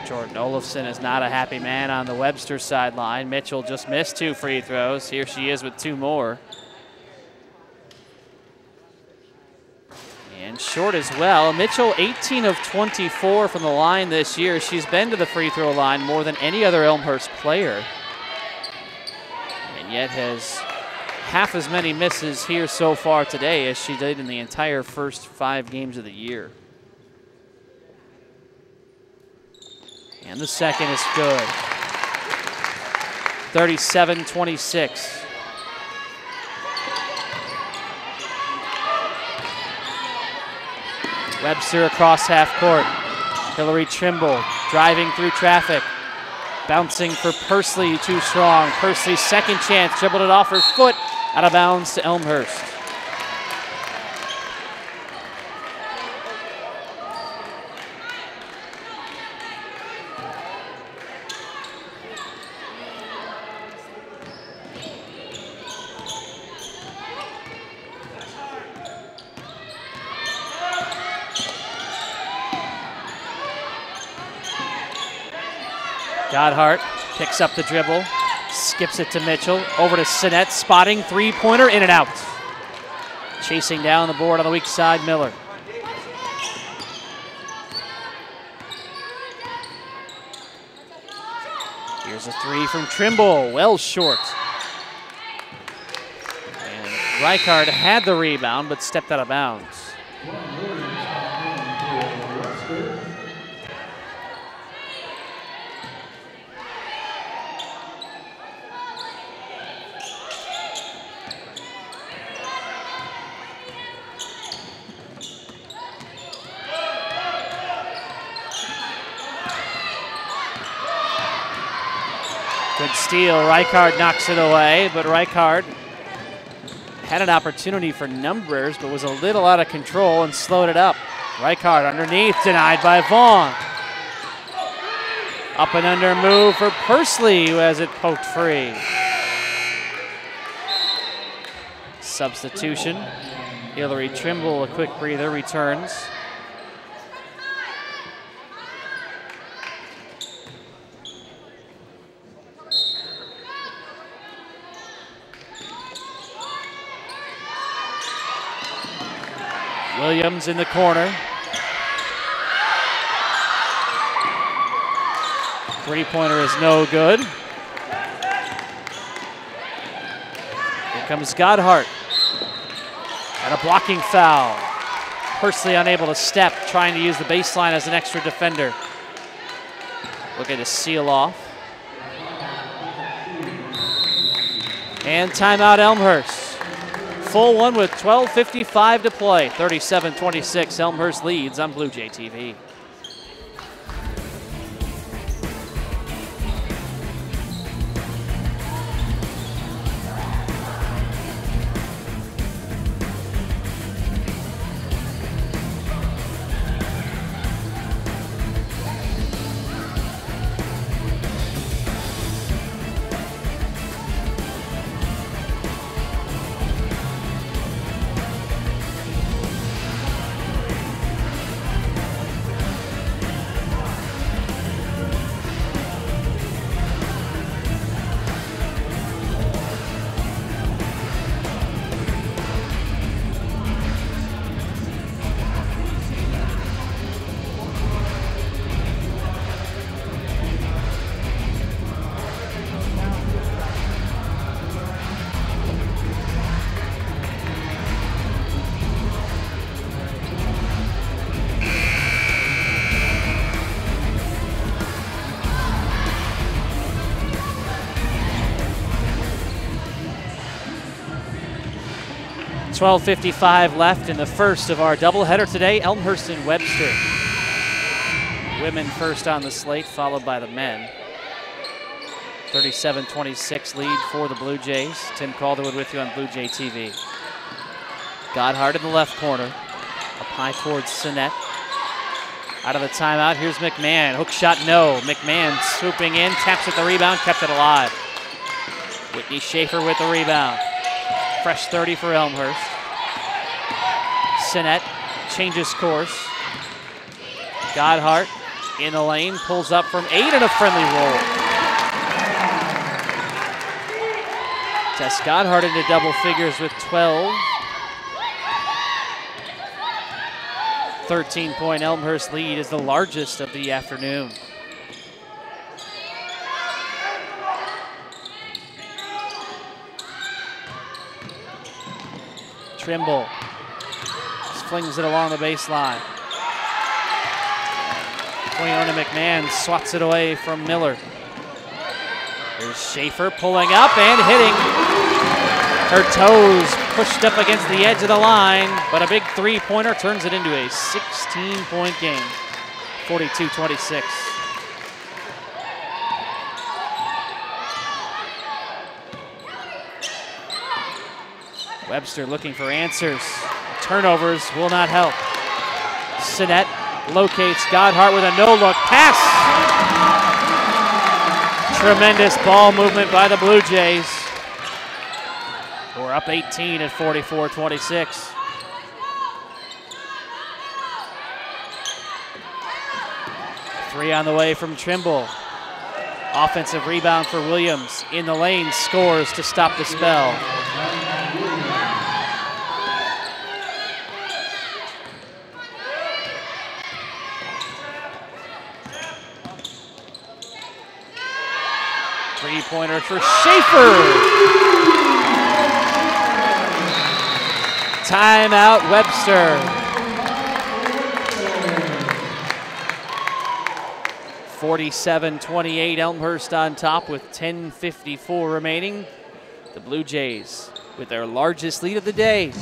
Jordan Olafson is not a happy man on the Webster sideline. Mitchell just missed 2 free throws. Here she is with 2 more. And short as well. Mitchell 18 of 24 from the line this year. She's been to the free throw line more than any other Elmhurst player. And yet has half as many misses here so far today as she did in the entire first 5 games of the year. And the second is good. 37-26. Webster across half court. Hillary Trimble driving through traffic. Bouncing for Pursley, too strong. Pursley's second chance, dribbled it off her foot, out of bounds to Elmhurst. Godhart picks up the dribble, skips it to Mitchell, over to Sinnett, spotting, three-pointer, in and out. Chasing down the board on the weak side, Miller. Here's a three from Trimble, well short. And Reichard had the rebound, but stepped out of bounds. Good steal, Reichard knocks it away, but Reichard had an opportunity for numbers, but was a little out of control and slowed it up. Reichard underneath, denied by Vaughn. Up and under move for Pursley, who has it poked free. Substitution. Hillary Trimble, a quick breather, returns. Williams in the corner. Three-pointer is no good. Here comes Godhart. And a blocking foul. Pursley unable to step, trying to use the baseline as an extra defender. Looking to seal off. And timeout Elmhurst. Full one with 12:55 to play. 37-26, Elmhurst leads on Blue Jay TV. .55 left in the first of our doubleheader today, Elmhurst and Webster. Women first on the slate, followed by the men. 37-26 lead for the Blue Jays. Tim Calderwood with you on Blue Jay TV. Godhart in the left corner. Up high towards Sinnett. Out of the timeout, here's McMahon. Hook shot, no. McMahon swooping in, taps at the rebound, kept it alive. Whitney Schaefer with the rebound. Fresh 30 for Elmhurst. Sinnett changes course. Godhart in the lane, pulls up from 8 and a friendly roll. Tess Godhart into double figures with 12. 13-point Elmhurst lead is the largest of the afternoon. Trimble just flings it along the baseline. Toyona McMahon swats it away from Miller. There's Schaefer pulling up and hitting. Her toes pushed up against the edge of the line, but a big three-pointer turns it into a 16-point game, 42-26. Webster looking for answers. Turnovers will not help. Sinnett locates Godhart with a no-look pass. Tremendous ball movement by the Blue Jays. We're up 18 at 44-26. Three on the way from Trimble. Offensive rebound for Williams. In the lane, scores to stop the spell. Three-pointer for Schaefer. Timeout, Webster. 47-28, Elmhurst on top with 10:54 remaining. The Blue Jays with their largest lead of the day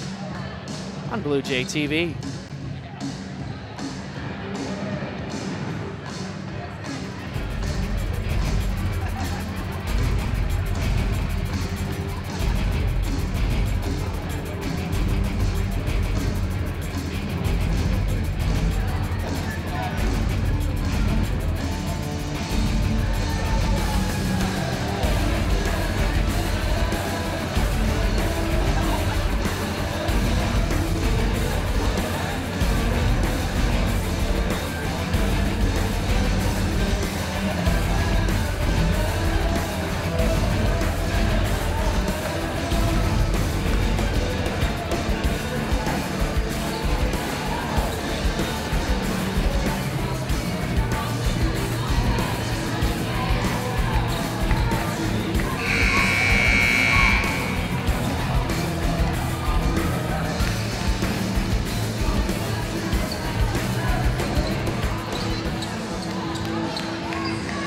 on Blue Jay TV.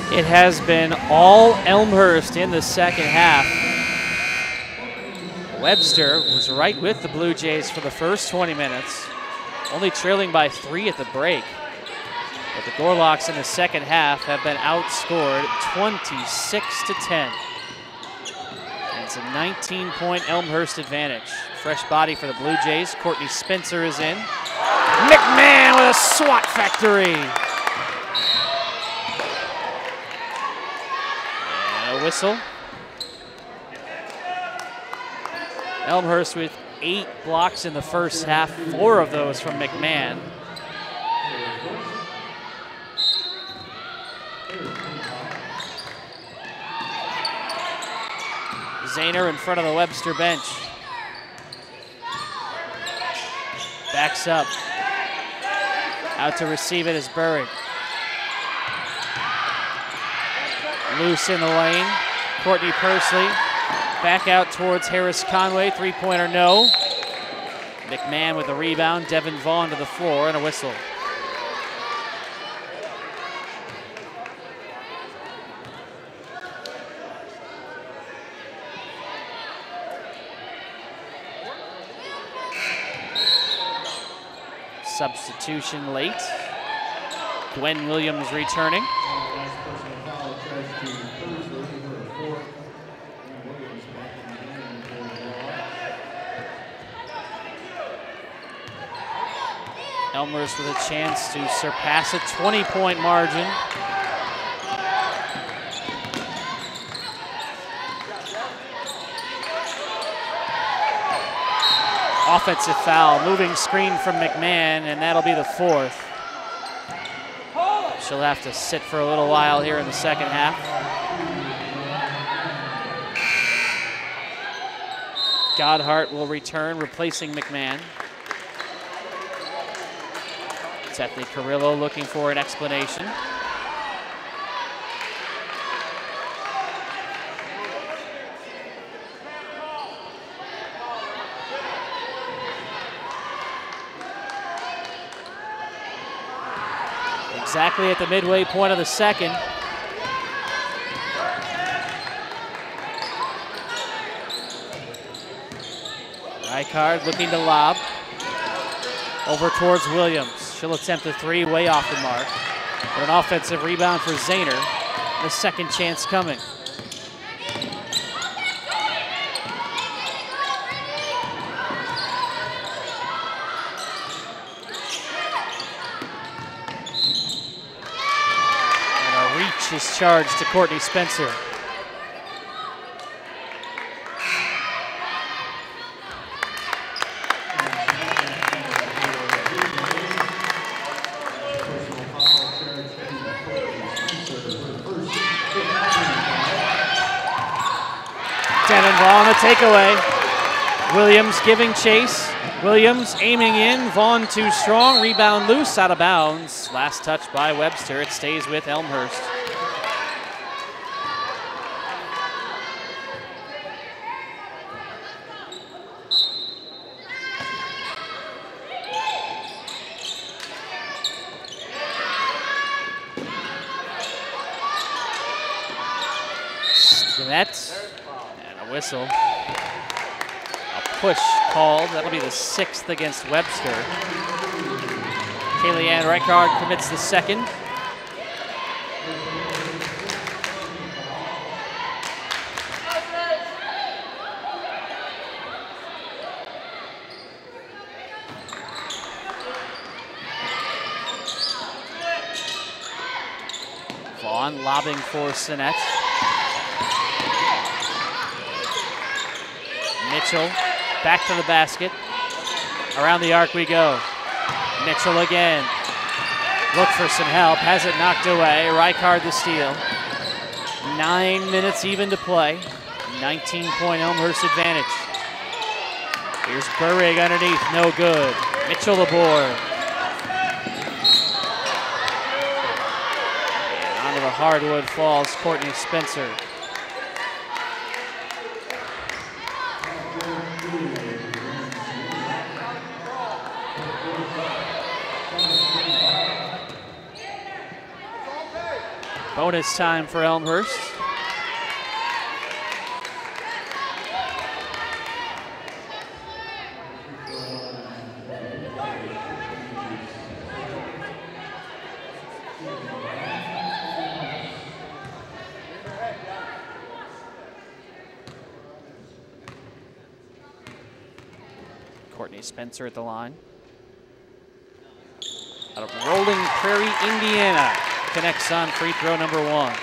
It has been all Elmhurst in the second half. Webster was right with the Blue Jays for the first 20 minutes, only trailing by 3 at the break. But the Gorlocks in the second half have been outscored 26-10. And it's a 19-point Elmhurst advantage. Fresh body for the Blue Jays. Courtney Spencer is in. McMahon with a SWAT factory. Whistle. Elmhurst with 8 blocks in the first half, 4 of those from McMahon. Zahner in front of the Webster bench. Backs up. Out to receive it is Burrick. Loose in the lane. Courtney Pursley back out towards Harris Conway. Three-pointer, no. McMahon with the rebound. Devin Vaughn to the floor and a whistle. Substitution late. Gwen Williams returning. Elmhurst with a chance to surpass a 20-point margin. Offensive foul, moving screen from McMahon, and that'll be the 4th. She'll have to sit for a little while here in the second half. Godhart will return, replacing McMahon. Stephanie Carrillo looking for an explanation. Exactly at the midway point of the second. Reichard looking to lob. Over towards Williams. She'll attempt a 3 way off the mark. But an offensive rebound for Zahner. The second chance coming. And a reach is charged to Courtney Spencer. Devin Vaughn, the takeaway. Williams giving chase. Williams aiming in. Vaughn too strong. Rebound loose, out of bounds. Last touch by Webster. It stays with Elmhurst. Net and a whistle. A push called. That'll be the 6th against Webster. Kaylee-Ann Reichard commits the 2nd. Vaughn lobbing for Sinet. Mitchell back to the basket. Around the arc we go. Mitchell again. Look for some help. Has it knocked away. Reichard the steal. 9 minutes even to play. 19-point Elmhurst advantage. Here's Burrig underneath. No good. Mitchell the board. And onto the hardwood falls Courtney Spencer. Bonus time for Elmhurst. Courtney Spencer at the line. Out of Rolling Prairie, Indiana. Connects on free throw number 1.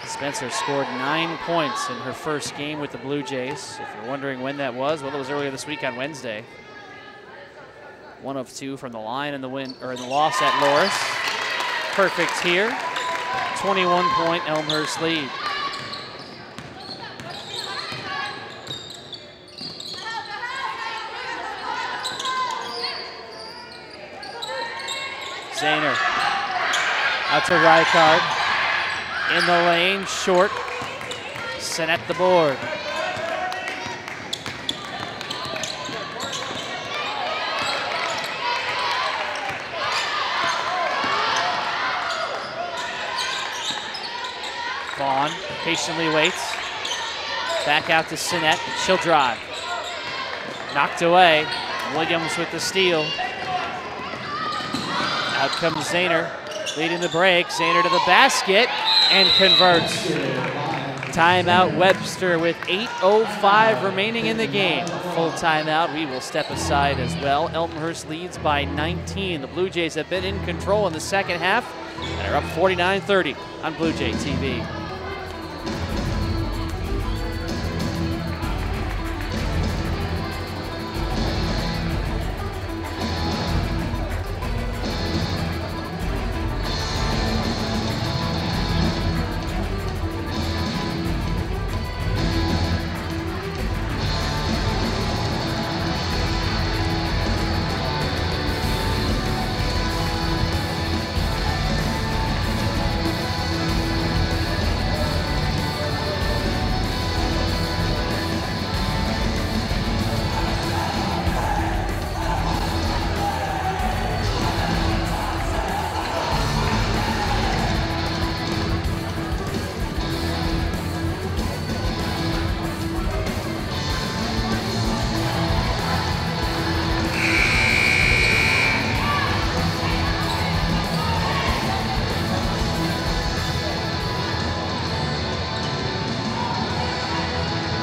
Spencer scored 9 points in her first game with the Blue Jays. If you're wondering when that was, well, it was earlier this week on Wednesday. 1 of 2 from the line in the win or in the loss at Loris. Perfect here. 21-point Elmhurst lead. Zahner out to Reichard. In the lane, short. Sinet the board. Vaughn patiently waits. Back out to Sinet. She'll drive. Knocked away. Williams with the steal. Out comes Zahner, leading the break. Zahner to the basket and converts. Timeout Webster with 8:05 remaining in the game. Full timeout. We will step aside as well. Elmhurst leads by 19. The Blue Jays have been in control in the second half and are up 49-30 on Blue Jay TV.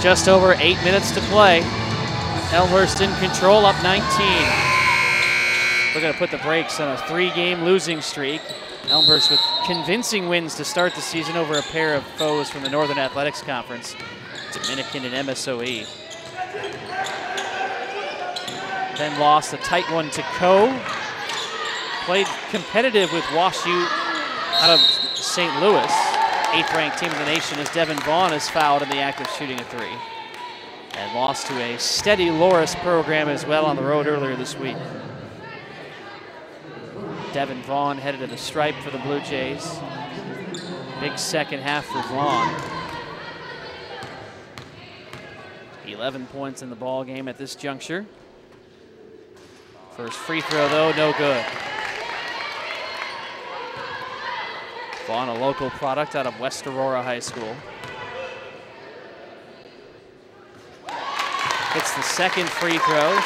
Just over 8 minutes to play. Elmhurst in control, up 19. We're going to put the brakes on a 3-game losing streak. Elmhurst with convincing wins to start the season over a pair of foes from the Northern Athletics Conference, Dominican and MSOE. Then lost a tight one to Co. Played competitive with WashU out of St. Louis. 8th-ranked team in the nation, as Devin Vaughn is fouled in the act of shooting a three. And lost to a steady Loris program as well on the road earlier this week. Devin Vaughn headed to the stripe for the Blue Jays. Big second half for Vaughn. 11 points in the ball game at this juncture. First free throw, though, no good. Vaughn, a local product out of West Aurora High School. Hits the second free throw.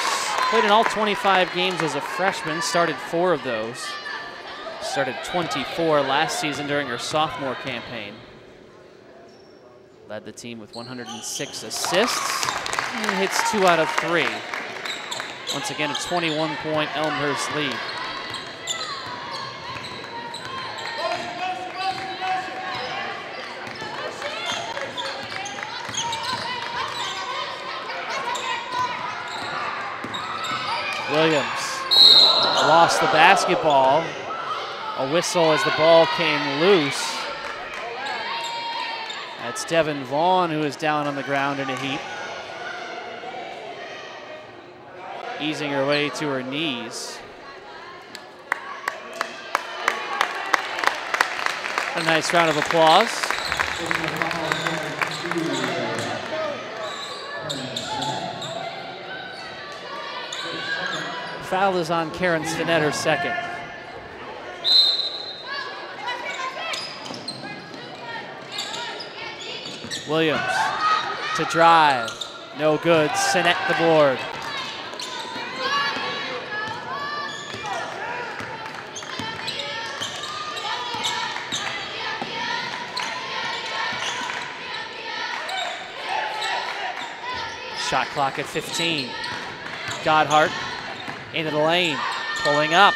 Played in all 25 games as a freshman, started 4 of those. Started 24 last season during her sophomore campaign. Led the team with 106 assists. And hits 2 out of 3. Once again, a 21-point Elmhurst lead. Williams lost the basketball. A whistle as the ball came loose. That's Devin Vaughn, who is down on the ground in a heap. Easing her way to her knees. A nice round of applause. Foul is on Karen Stinnett, her second. Williams to drive. No good. Stinnett the board. Shot clock at 15. Godhart into the lane, pulling up.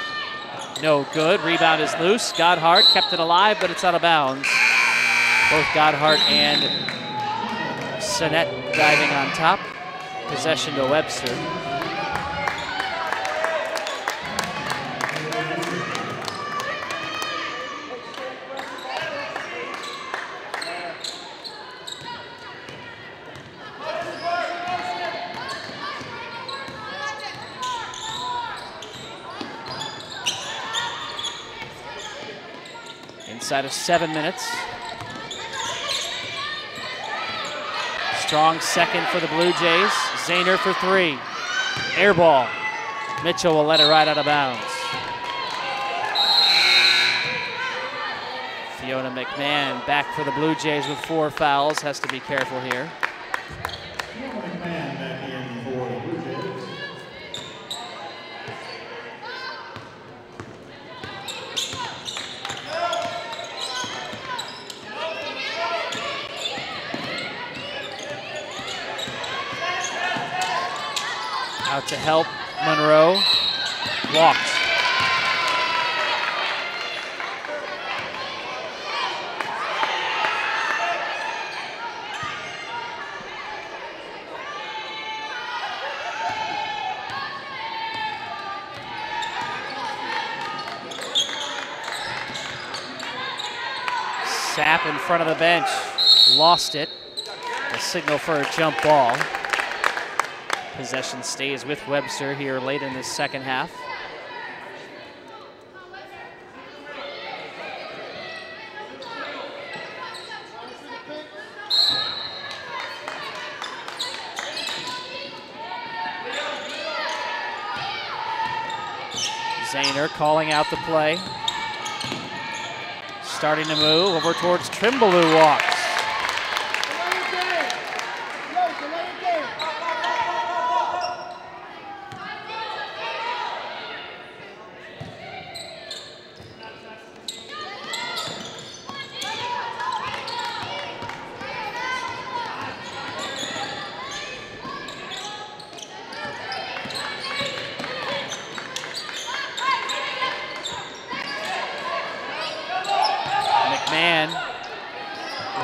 No good. Rebound is loose. Godhart kept it alive, but it's out of bounds. Both Godhart and Stinnett diving on top. Possession to Webster. Inside of 7 minutes. Strong second for the Blue Jays. Zahner for 3. Air ball. Mitchell will let it right out of bounds. Fiona McMahon back for the Blue Jays with 4 fouls. Has to be careful here. Out to help, Monroe, walked. Sapp in front of the bench, lost it. A signal for a jump ball. Possession stays with Webster here late in this second half. Zahner calling out the play. Starting to move over towards Trimble, who walks.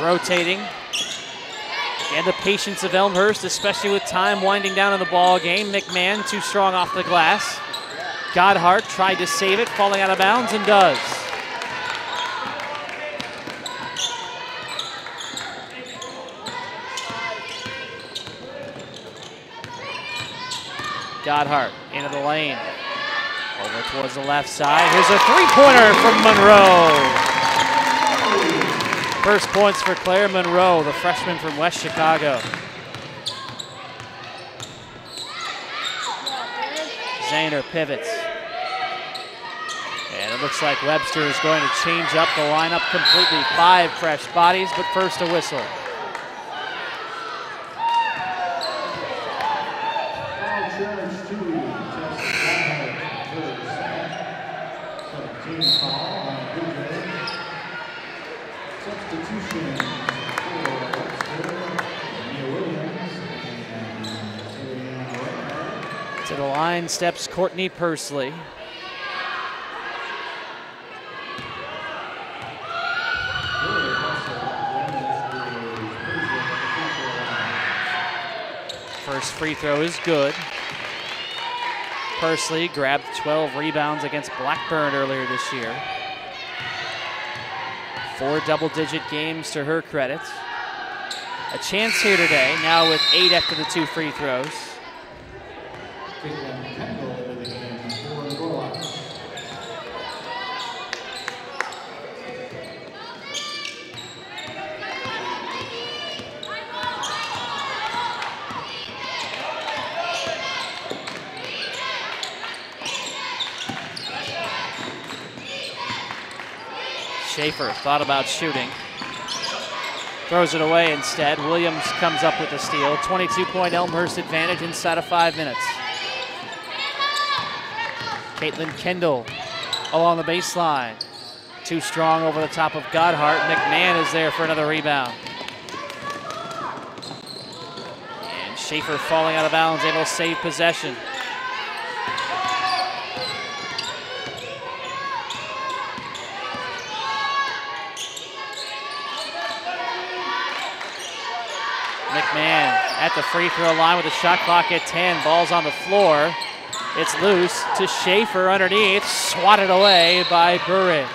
Rotating. And the patience of Elmhurst, especially with time winding down in the ball game. McMahon too strong off the glass. Godhart tried to save it, falling out of bounds, and does. Godhart into the lane. Over towards the left side. Here's a three-pointer from Monroe. First points for Claire Monroe, the freshman from West Chicago. Zahner pivots. And it looks like Webster is going to change up the lineup completely. 5 fresh bodies, but first a whistle. To the line steps Courtney Pursley. First free throw is good. Pursley grabbed 12 rebounds against Blackburn earlier this year. 4 double-digit games to her credit. A chance here today, now with 8 after the 2 free throws. Schaefer thought about shooting. Throws it away instead. Williams comes up with the steal. 22-point Elmhurst advantage inside of 5 minutes. Caitlin Kendall along the baseline. Too strong over the top of Godhart. McMahon is there for another rebound. And Schaefer falling out of bounds, able to save possession. McMahon at the free throw line with the shot clock at 10. Ball's on the floor. It's loose to Schaefer underneath. Swatted away by Burritt.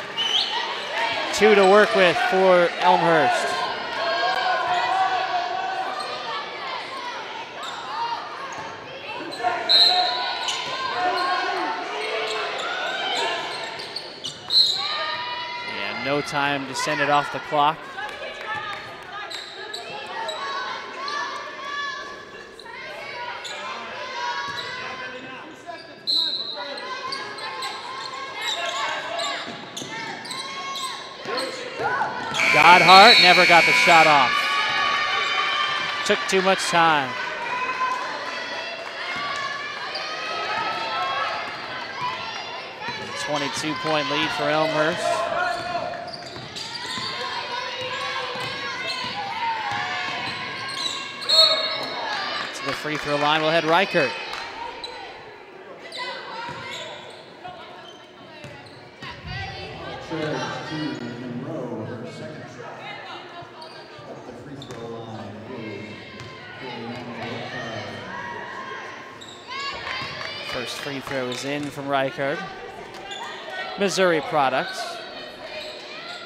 2 to work with for Elmhurst. And no time to send it off the clock. Godhart never got the shot off. Took too much time. A 22-point lead for Elmhurst. To the free throw line will head Reichert. First free throw is in from Reichert. Missouri products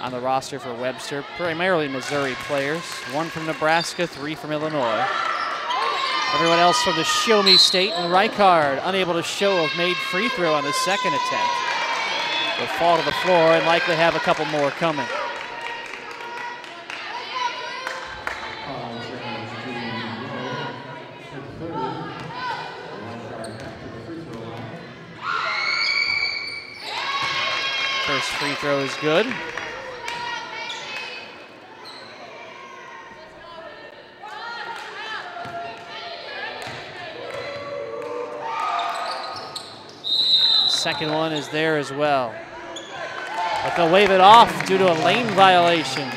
on the roster for Webster, primarily Missouri players. 1 from Nebraska, 3 from Illinois. Everyone else from the Show Me State, and Reichert unable to show a made free throw on the second attempt. Will fall to the floor and likely have a couple more coming. First free throw is good. Second one is there as well. But they'll wave it off due to a lane violation.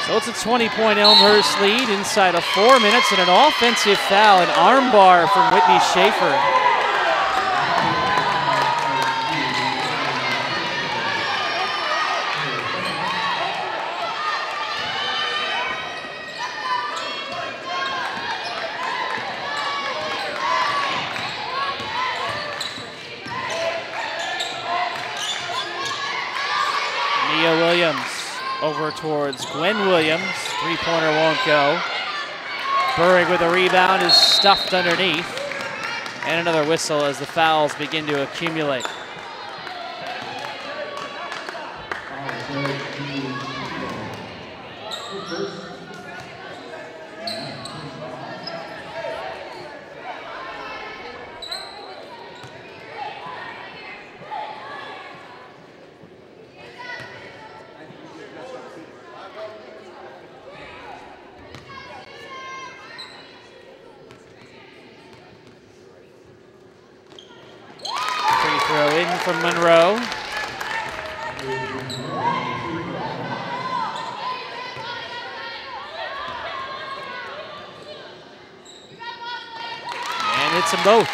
So it's a 20-point Elmhurst lead inside of 4 minutes, and an offensive foul, an arm bar from Whitney Schaefer. over towards Gwen Williams. Three-pointer won't go. Burrig with a rebound is stuffed underneath. And another whistle as the fouls begin to accumulate. Free throw in from Monroe. And hits them both.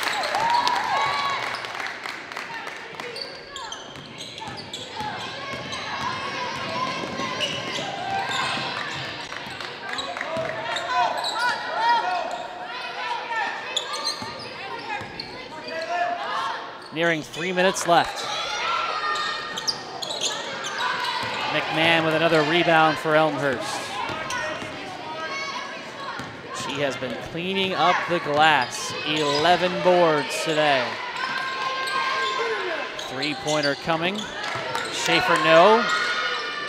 Nearing 3 minutes left. McMahon with another rebound for Elmhurst. She has been cleaning up the glass. 11 boards today. Three-pointer coming. Schaefer, no.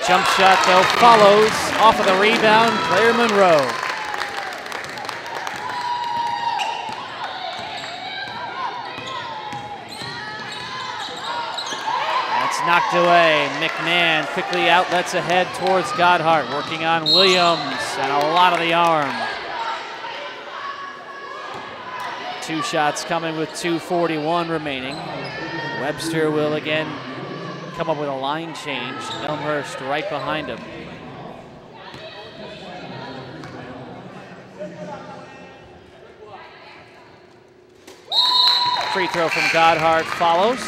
Jump shot, though, follows. Off of the rebound, Claire Monroe. Knocked away. McMahon quickly outlets ahead towards Godhart, working on Williams and a lot of the arm. Two shots coming with 2:41 remaining. Webster will again come up with a line change. Elmhurst right behind him. Free throw from Godhart follows.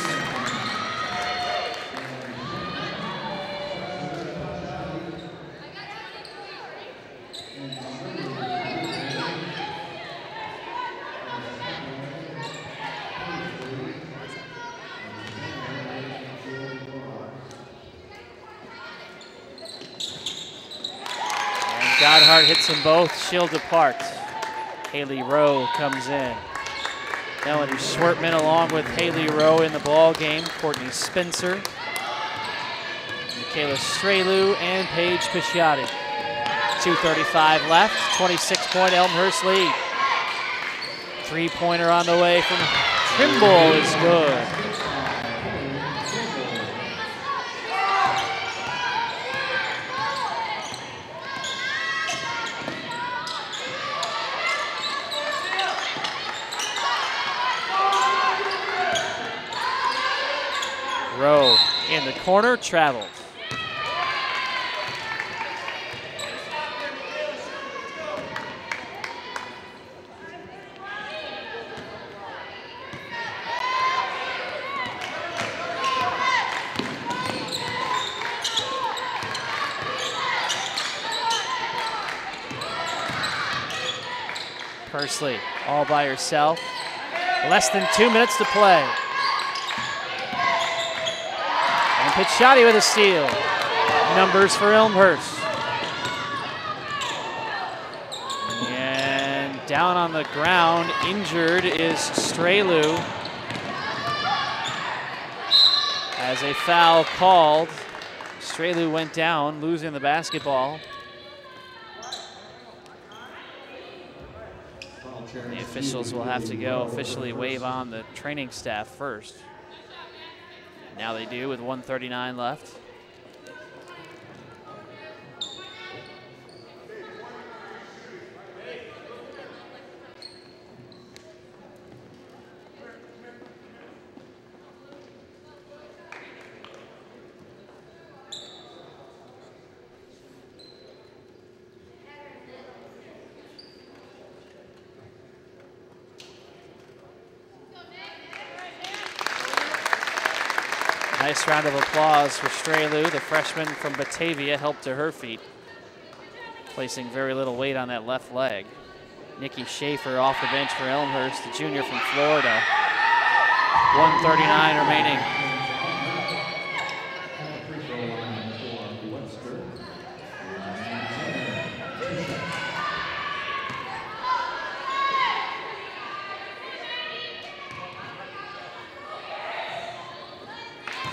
Godhart hits them both, shield apart. Haley Rowe comes in. Melanie Schwertman along with Haley Rowe in the ball game. Courtney Spencer, Michaela Strelu, and Paige Pisciotti. 2:35 left, 26-point Elmhurst lead. Three-pointer on the way from Trimble is good. Rowe in the corner, traveled. Pursley all by herself. Less than 2 minutes to play. And Pisciotti with a steal. Numbers for Elmhurst. And down on the ground, injured is Strelu. As a foul called, Strelu went down, losing the basketball. The officials will have to go officially wave on the training staff first. Now they do with 1:39 left. Nice round of applause for Strelu. The freshman from Batavia helped to her feet, placing very little weight on that left leg. Nikki Schaefer off the bench for Elmhurst, the junior from Florida. 1:39 remaining.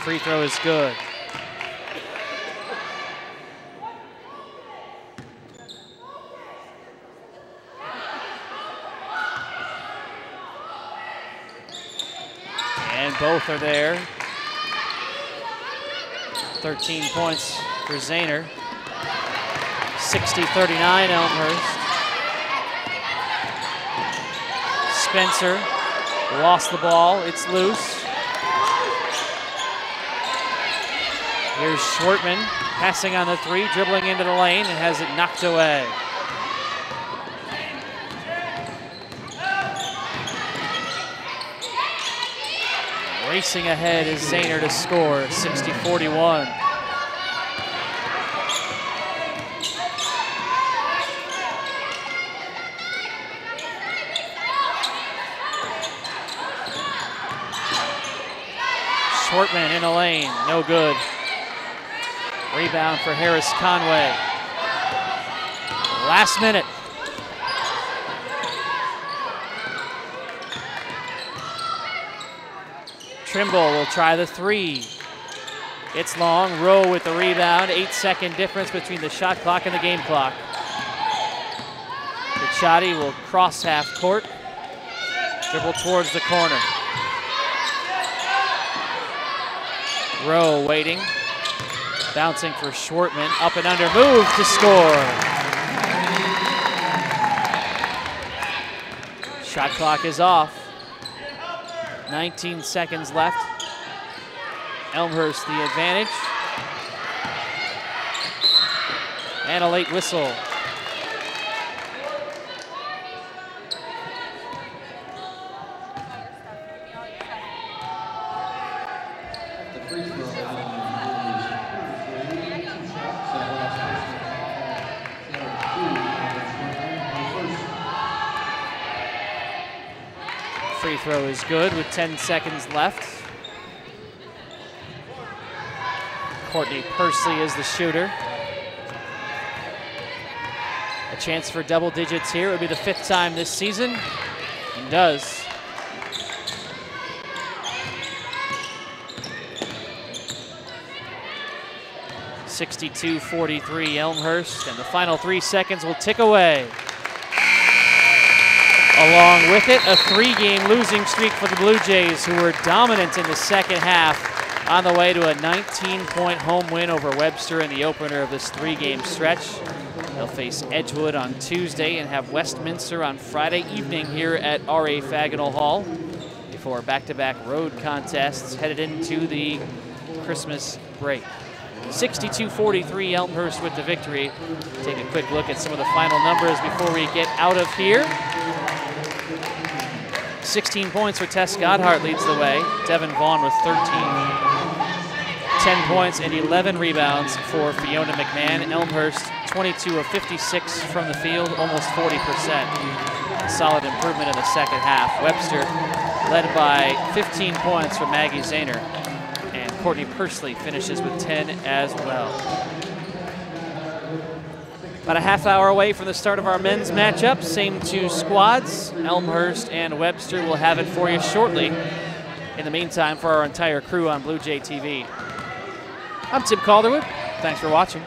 Free throw is good. And both are there. 13 points for Zahner. 60-39 Elmhurst. Spencer lost the ball. It's loose. Here's Schwartman passing on the three, dribbling into the lane, and has it knocked away. Racing ahead is Zahner to score, 60-41. Schwartman in the lane, no good. Rebound for Harris Conway. Last minute. Trimble will try the three. It's long. Rowe with the rebound. 8-second difference between the shot clock and the game clock. Picciotti will cross half court. Dribble towards the corner. Rowe waiting. Bouncing for Schwartman. Up and under move to score. Shot clock is off. 19 seconds left. Elmhurst the advantage. And a late whistle. Free throw is good with 10 seconds left. Courtney Persley is the shooter. A chance for double digits here. It would be the 5th time this season. He does. (62-43) Elmhurst, and the final 3 seconds will tick away. Along with it, a 3-game losing streak for the Blue Jays, who were dominant in the second half, on the way to a 19-point home win over Webster in the opener of this 3-game stretch. They'll face Edgewood on Tuesday and have Westminster on Friday evening here at R.A. Faginal Hall before back-to-back road contests headed into the Christmas break. 62-43 Elmhurst with the victory. Take a quick look at some of the final numbers before we get out of here. 16 points for Tess Godhart leads the way. Devin Vaughn with 13. 10 points and 11 rebounds for Fiona McMahon. Elmhurst 22 of 56 from the field, almost 40%. A solid improvement in the second half. Webster led by 15 points from Maggie Zahner. And Courtney Persley finishes with 10 as well. About a half hour away from the start of our men's matchup. Same 2 squads. Elmhurst and Webster will have it for you shortly. In the meantime, for our entire crew on Blue Jay TV, I'm Tim Calderwood. Thanks for watching.